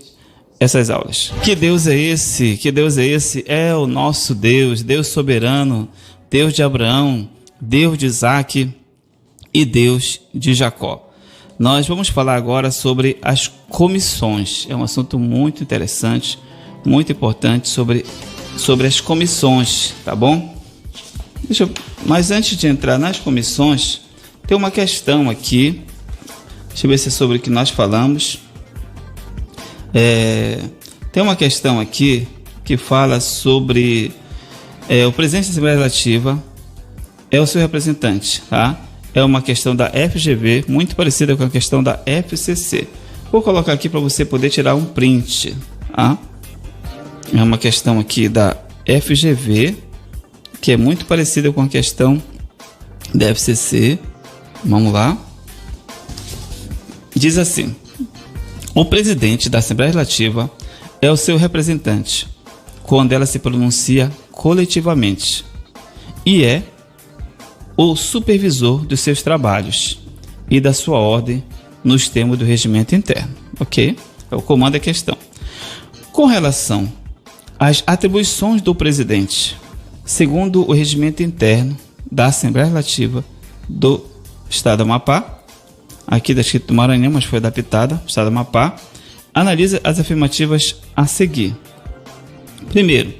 essas aulas. Que Deus é esse? Que Deus é esse? É o nosso Deus, Deus soberano, Deus de Abraão, Deus de Isaac e Deus de Jacó. Nós vamos falar agora sobre as comissões. É um assunto muito interessante, muito importante sobre as comissões, tá bom? Mas antes de entrar nas comissões, tem uma questão aqui. Deixa eu ver se é sobre o que nós falamos. Tem uma questão aqui que fala sobre o presidente da Assembleia Legislativa é o seu representante, tá? É uma questão da FGV, muito parecida com a questão da FCC. Vou colocar aqui para você poder tirar um print, tá? É uma questão aqui da FGV, que é muito parecida com a questão da FCC. Vamos lá. Diz assim: o presidente da Assembleia Legislativa é o seu representante quando ela se pronuncia coletivamente e é o supervisor dos seus trabalhos e da sua ordem nos termos do regimento interno. Ok? É o comando da questão. Com relação às atribuições do presidente, segundo o regimento interno da Assembleia Legislativa do Estado do Amapá, aqui está escrito do Maranhão, mas foi adaptada, Estado do Amapá, analisa as afirmativas a seguir. Primeiro,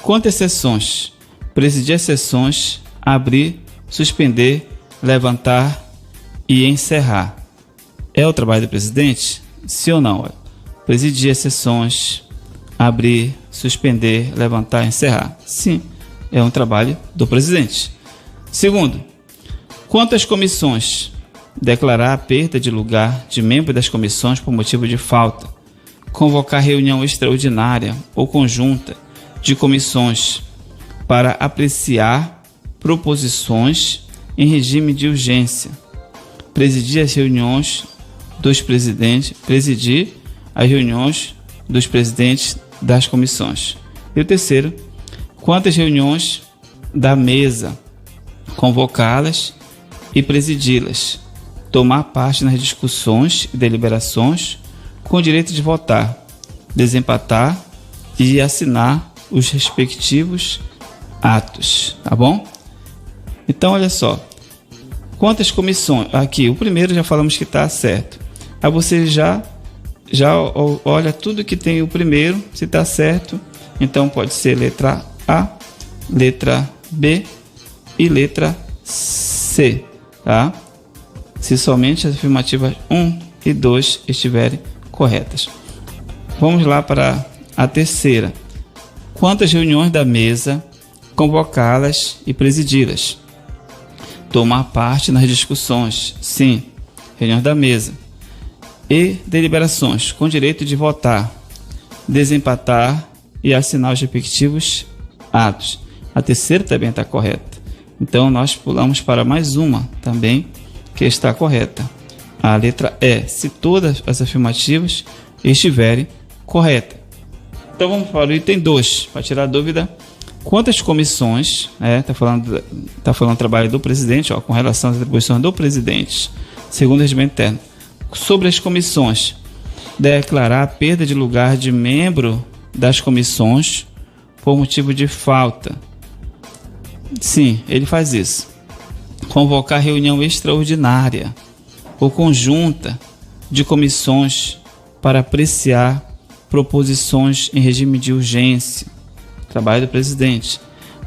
quanto às sessões, presidir as sessões, abrir, suspender, levantar e encerrar. É o trabalho do presidente? Sim ou não? Presidir as sessões, abrir, suspender, levantar e encerrar. Sim, é um trabalho do presidente. Segundo, quanto às comissões, declarar a perda de lugar de membro das comissões por motivo de falta, convocar reunião extraordinária ou conjunta de comissões para apreciar proposições em regime de urgência, presidir as reuniões dos presidentes, das comissões. E o terceiro, quantas reuniões da mesa, convocá-las e presidi-las, tomar parte nas discussões e deliberações com direito de votar, desempatar e assinar os respectivos atos, tá bom? Então, olha só, quantas comissões, aqui, o primeiro já falamos que está certo, aí você já olha tudo que tem o primeiro, se está certo, então pode ser letra A, letra B e letra C, tá? Se somente as afirmativas 1 e 2 estiverem corretas. Vamos lá para a terceira. Quantas reuniões da mesa, convocá-las e presidi-las? Tomar parte nas discussões, sim, reuniões da mesa. E deliberações, com direito de votar, desempatar e assinar os respectivos atos. A terceira também está correta. Então nós pulamos para mais uma também que está correta. A letra E, se todas as afirmativas estiverem corretas. Então vamos para o item 2, para tirar a dúvida. Quantas comissões, está falando do trabalho do presidente, com relação às atribuições do presidente, segundo o regimento interno. Sobre as comissões, declarar a perda de lugar de membro das comissões por motivo de falta. Sim, ele faz isso. Convocar reunião extraordinária ou conjunta de comissões para apreciar proposições em regime de urgência. Trabalho do presidente.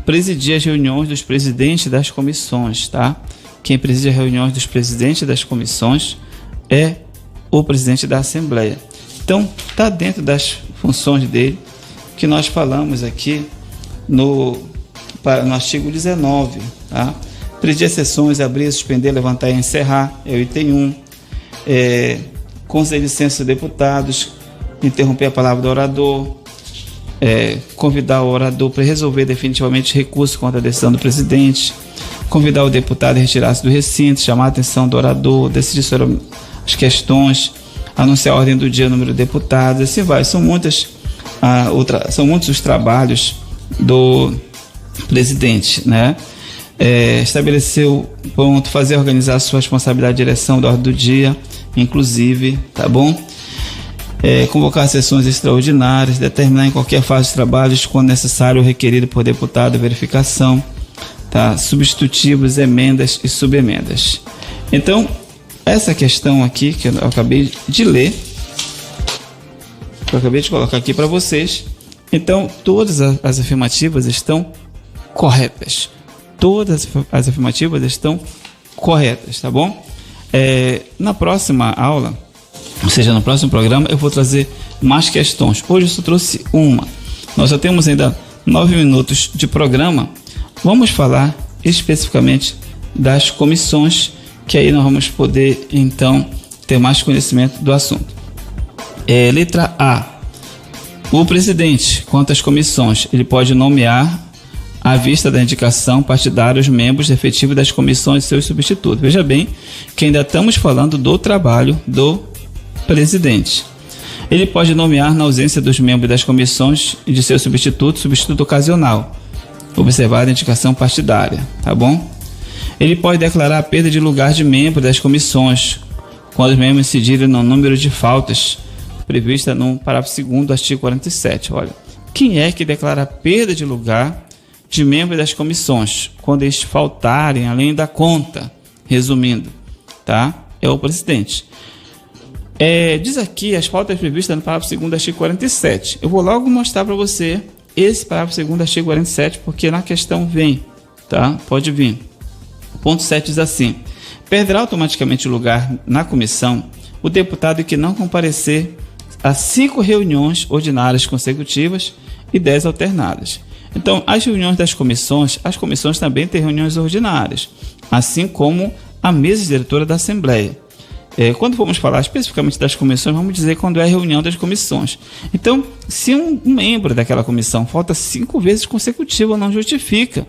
Presidir as reuniões dos presidentes das comissões, tá? Quem preside as reuniões dos presidentes das comissões é o presidente da Assembleia. Então, está dentro das funções dele, que nós falamos aqui no artigo 19, tá? Presidir as sessões, abrir, suspender, levantar e encerrar, é o item 1. Conceder licença aos deputados, interromper a palavra do orador, convidar o orador para resolver definitivamente recurso contra a decisão do presidente, convidar o deputado a retirar-se do recinto, chamar a atenção do orador, decidir sobre as questões, anunciar a ordem do dia, o número de deputados, assim vai. São muitos os trabalhos do presidente, né? Estabelecer o ponto, fazer organizar a sua responsabilidade de direção da ordem do dia, inclusive, tá bom? Convocar sessões extraordinárias, determinar em qualquer fase de trabalhos, quando necessário, o requerido por deputado, verificação, tá? Substitutivos, emendas e subemendas. Então, essa questão aqui que eu acabei de ler, que eu acabei de colocar aqui para vocês, então todas as afirmativas estão corretas. Todas as afirmativas estão corretas, tá bom? Na próxima aula, ou seja, no próximo programa, eu vou trazer mais questões. Hoje eu só trouxe uma. Nós só temos ainda 9 minutos de programa. Vamos falar especificamente das comissões, que aí nós vamos poder, então, ter mais conhecimento do assunto. Letra A. O presidente, quanto às comissões, ele pode nomear, à vista da indicação partidária, os membros efetivos das comissões e seus substitutos. Veja bem que ainda estamos falando do trabalho do presidente. Ele pode nomear, na ausência dos membros das comissões e de seu substituto ocasional, observada a indicação partidária, tá bom? Ele pode declarar a perda de lugar de membro das comissões, quando os membros incidirem no número de faltas prevista no parágrafo 2º do artigo 47. Olha, quem é que declara a perda de lugar de membros das comissões, quando eles faltarem além da conta? Resumindo, tá? É o presidente. Diz aqui as faltas previstas no parágrafo 2º do artigo 47. Eu vou logo mostrar para você esse parágrafo 2º do artigo 47, porque na questão vem, tá? Pode vir. Ponto 7 diz assim: perderá automaticamente o lugar na comissão o deputado que não comparecer a 5 reuniões ordinárias consecutivas e 10 alternadas. Então, as reuniões das comissões, as comissões também têm reuniões ordinárias, assim como a mesa diretora da Assembleia. Quando formos falar especificamente das comissões, vamos dizer quando é a reunião das comissões. Então, se um membro daquela comissão falta 5 vezes consecutivas, não justifica,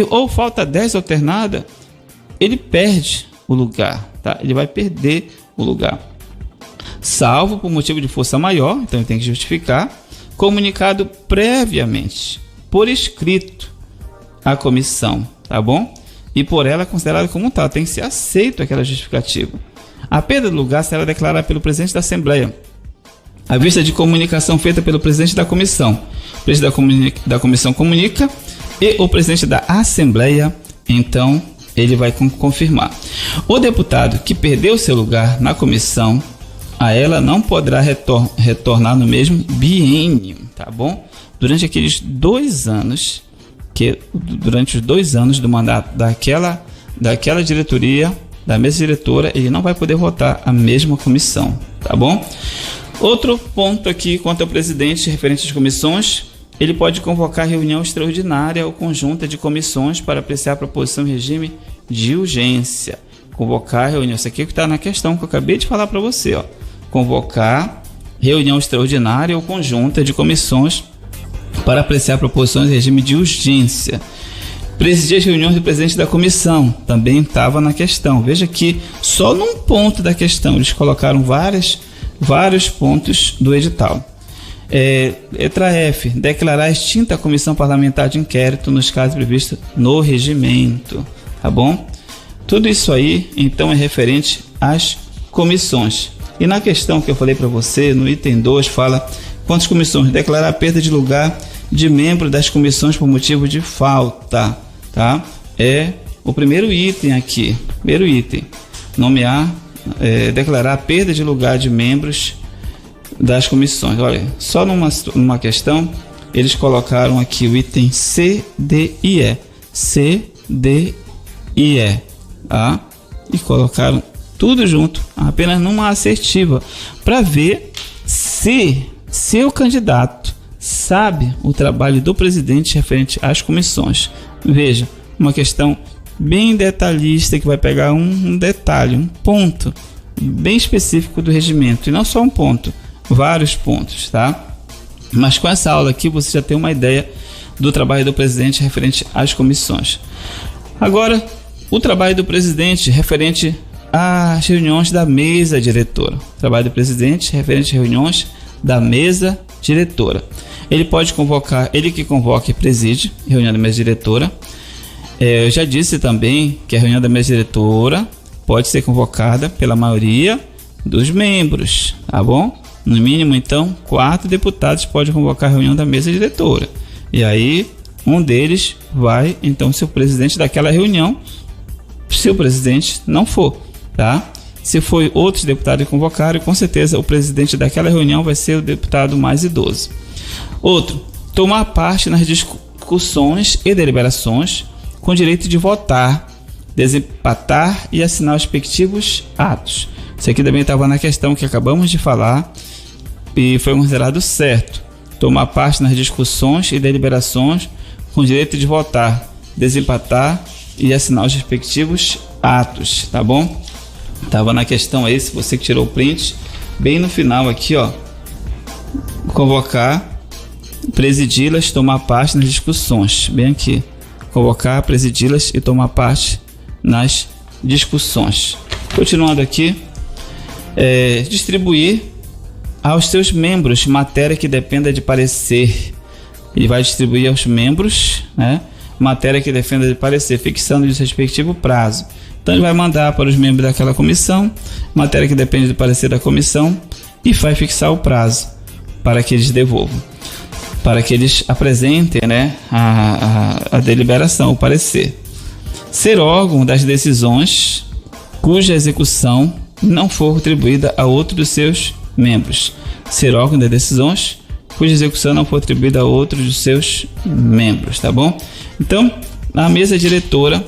ou falta 10 alternada, ele perde o lugar, tá? Ele vai perder o lugar. Salvo por motivo de força maior, então ele tem que justificar, comunicado previamente, por escrito, à comissão, tá bom? E por ela é considerado como tal, tem que ser aceito aquela justificativa. A perda do lugar será declarada pelo presidente da Assembleia, à vista de comunicação feita pelo presidente da comissão. O presidente da comissão comunica e o presidente da Assembleia, então, ele vai confirmar. O deputado que perdeu seu lugar na comissão, a ela não poderá retornar no mesmo biênio, tá bom? Durante aqueles 2 anos, durante os 2 anos do mandato daquela diretoria, da mesa diretora, ele não vai poder votar a mesma comissão, tá bom? Outro ponto aqui quanto ao presidente referente às comissões, ele pode convocar reunião extraordinária ou conjunta de comissões para apreciar a proposição em regime de urgência. Convocar reunião, isso aqui que está na questão que eu acabei de falar para você, ó. Convocar reunião extraordinária ou conjunta de comissões para apreciar proposições em regime de urgência. Presidir as reuniões do presidente da comissão, também estava na questão. Veja que só num ponto da questão eles colocaram vários pontos do edital. Letra F, declarar extinta a comissão parlamentar de inquérito nos casos previstos no regimento, tá bom? Tudo isso aí, então, é referente às comissões. E na questão que eu falei para você, no item 2, fala quantas comissões? Declarar a perda de lugar de membro das comissões por motivo de falta, tá? É o primeiro item aqui. Primeiro item. Nomear, declarar a perda de lugar de membros das comissões. Olha, só numa questão, eles colocaram aqui o item C, D e E. C, D e E, tá? E colocaram tudo junto, apenas numa assertiva, para ver se seu candidato sabe o trabalho do presidente referente às comissões. Veja, uma questão bem detalhista que vai pegar um detalhe, um ponto bem específico do regimento, e não só um ponto, vários pontos, tá? Mas com essa aula aqui você já tem uma ideia do trabalho do presidente referente às comissões. Agora, o trabalho do presidente referente às reuniões da mesa diretora. Trabalho do presidente referente às reuniões da mesa diretora. Ele pode convocar, ele que convoca e preside reunião da mesa diretora. Eu já disse também que a reunião da mesa diretora pode ser convocada pela maioria dos membros, tá bom? No mínimo, então, 4 deputados podem convocar a reunião da mesa diretora. E aí, um deles vai, então, ser o presidente daquela reunião, se o presidente não for, tá? Se for outros deputados que convocarem, com certeza o presidente daquela reunião vai ser o deputado mais idoso. Outro, tomar parte nas discussões e deliberações com direito de votar, desempatar e assinar os respectivos atos. Isso aqui também estava na questão que acabamos de falar e foi considerado certo. Tomar parte nas discussões e deliberações com direito de votar, desempatar e assinar os respectivos atos, tá bom? Tava na questão aí, se você que tirou o print, bem no final aqui, ó, convocar, presidi-las, tomar parte nas discussões, bem aqui, convocar, presidi-las e tomar parte nas discussões. Continuando aqui, distribuir aos seus membros matéria que dependa de parecer. Ele vai distribuir aos membros, né, matéria que dependa de parecer, fixando o respectivo prazo. Então ele vai mandar para os membros daquela comissão matéria que depende do parecer da comissão e vai fixar o prazo para que eles devolvam, para que eles apresentem, né, a deliberação, o parecer. Ser órgão das decisões cuja execução não for atribuída a outro dos seus membros. Ser órgão das decisões cuja execução não for atribuída a outro dos seus membros, tá bom? Então, a mesa diretora,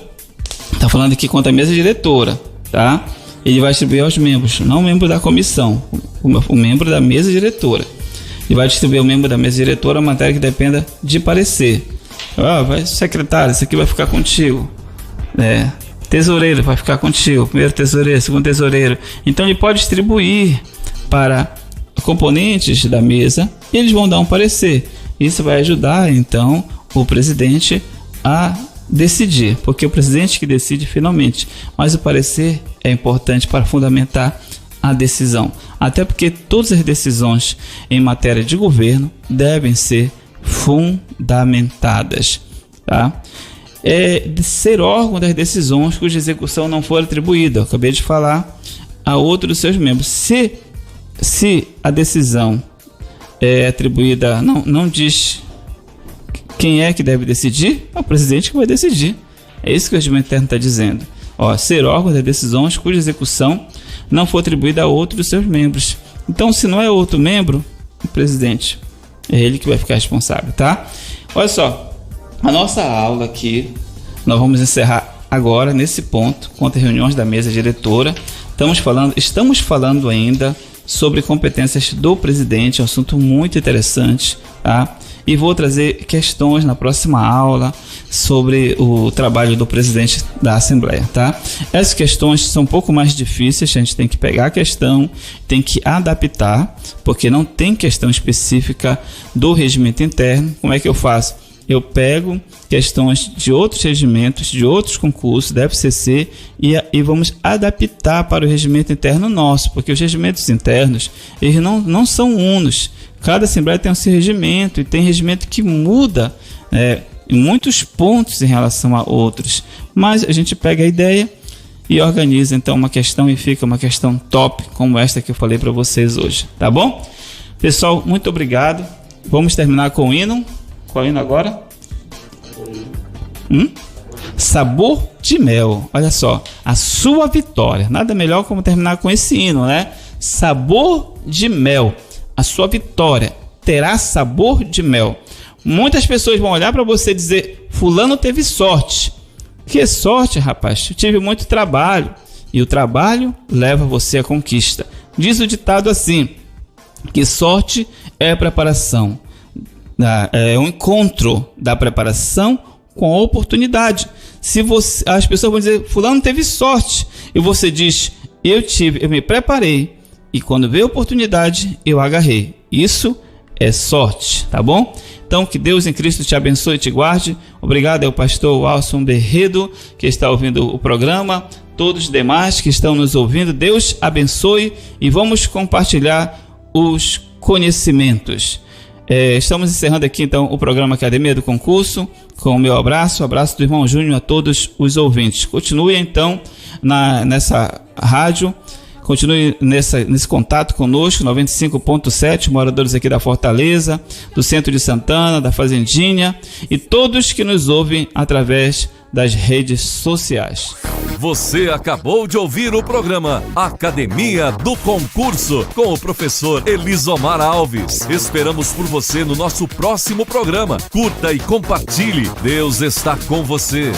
tá falando aqui quanto à mesa diretora, tá? Ele vai distribuir aos membros, não o membro da comissão, o membro da mesa diretora. Ele vai distribuir ao membro da mesa diretora a matéria que dependa de parecer. Vai, secretário, isso aqui vai ficar contigo. Tesoureiro vai ficar contigo, primeiro tesoureiro, segundo tesoureiro. Então ele pode distribuir para componentes da mesa e eles vão dar um parecer. Isso vai ajudar então o presidente a decidir, porque é o presidente que decide finalmente, mas o parecer é importante para fundamentar a decisão, até porque todas as decisões em matéria de governo devem ser fundamentadas, tá? De ser órgão das decisões cuja execução não for atribuída, eu acabei de falar, a outro dos seus membros. Se a decisão é atribuída, não diz quem é que deve decidir, é o presidente que vai decidir. É isso que o regimento interno está dizendo. Ser órgão das decisões cuja execução não for atribuída a outro dos seus membros. Então, se não é outro membro, o presidente, é ele que vai ficar responsável, tá? Olha só, a nossa aula aqui, nós vamos encerrar agora nesse ponto, quanto às reuniões da mesa diretora. Estamos falando ainda sobre competências do presidente, um assunto muito interessante, tá? E vou trazer questões na próxima aula sobre o trabalho do presidente da Assembleia, tá? Essas questões são um pouco mais difíceis, a gente tem que pegar a questão, tem que adaptar, porque não tem questão específica do regimento interno. Como é que eu faço? Eu pego questões de outros regimentos, de outros concursos da FCC e vamos adaptar para o regimento interno nosso, porque os regimentos internos, eles não são unos. Cada Assembleia tem o seu regimento e tem regimento que muda em muitos pontos em relação a outros. Mas a gente pega a ideia e organiza então uma questão e fica uma questão top como esta que eu falei para vocês hoje, tá bom? Pessoal, muito obrigado. Vamos terminar com o hino. Qual hino agora? Sabor de mel. Olha só, a sua vitória. Nada melhor como terminar com esse hino, né? Sabor de mel. A sua vitória terá sabor de mel. Muitas pessoas vão olhar para você e dizer: fulano teve sorte. Que sorte, rapaz? Eu tive muito trabalho. E o trabalho leva você à conquista. Diz o ditado assim: que sorte é preparação. É um encontro da preparação com a oportunidade. Se você, as pessoas vão dizer: fulano teve sorte, e você diz: eu me preparei, e quando veio a oportunidade eu agarrei. Isso é sorte, tá bom? Então, que Deus em Cristo te abençoe e te guarde. Obrigado ao pastor Alson Berredo, que está ouvindo o programa. Todos os demais que estão nos ouvindo, Deus abençoe, e vamos compartilhar os conhecimentos. Estamos encerrando aqui então o programa Academia do Concurso, com o meu abraço do irmão Júnior a todos os ouvintes. Continue então nessa rádio, continue nesse contato conosco, 95.7, moradores aqui da Fortaleza, do centro de Santana, da Fazendinha, e todos que nos ouvem através das redes sociais. Você acabou de ouvir o programa Academia do Concurso com o professor Elisomar Alves. Esperamos por você no nosso próximo programa. Curta e compartilhe. Deus está com você.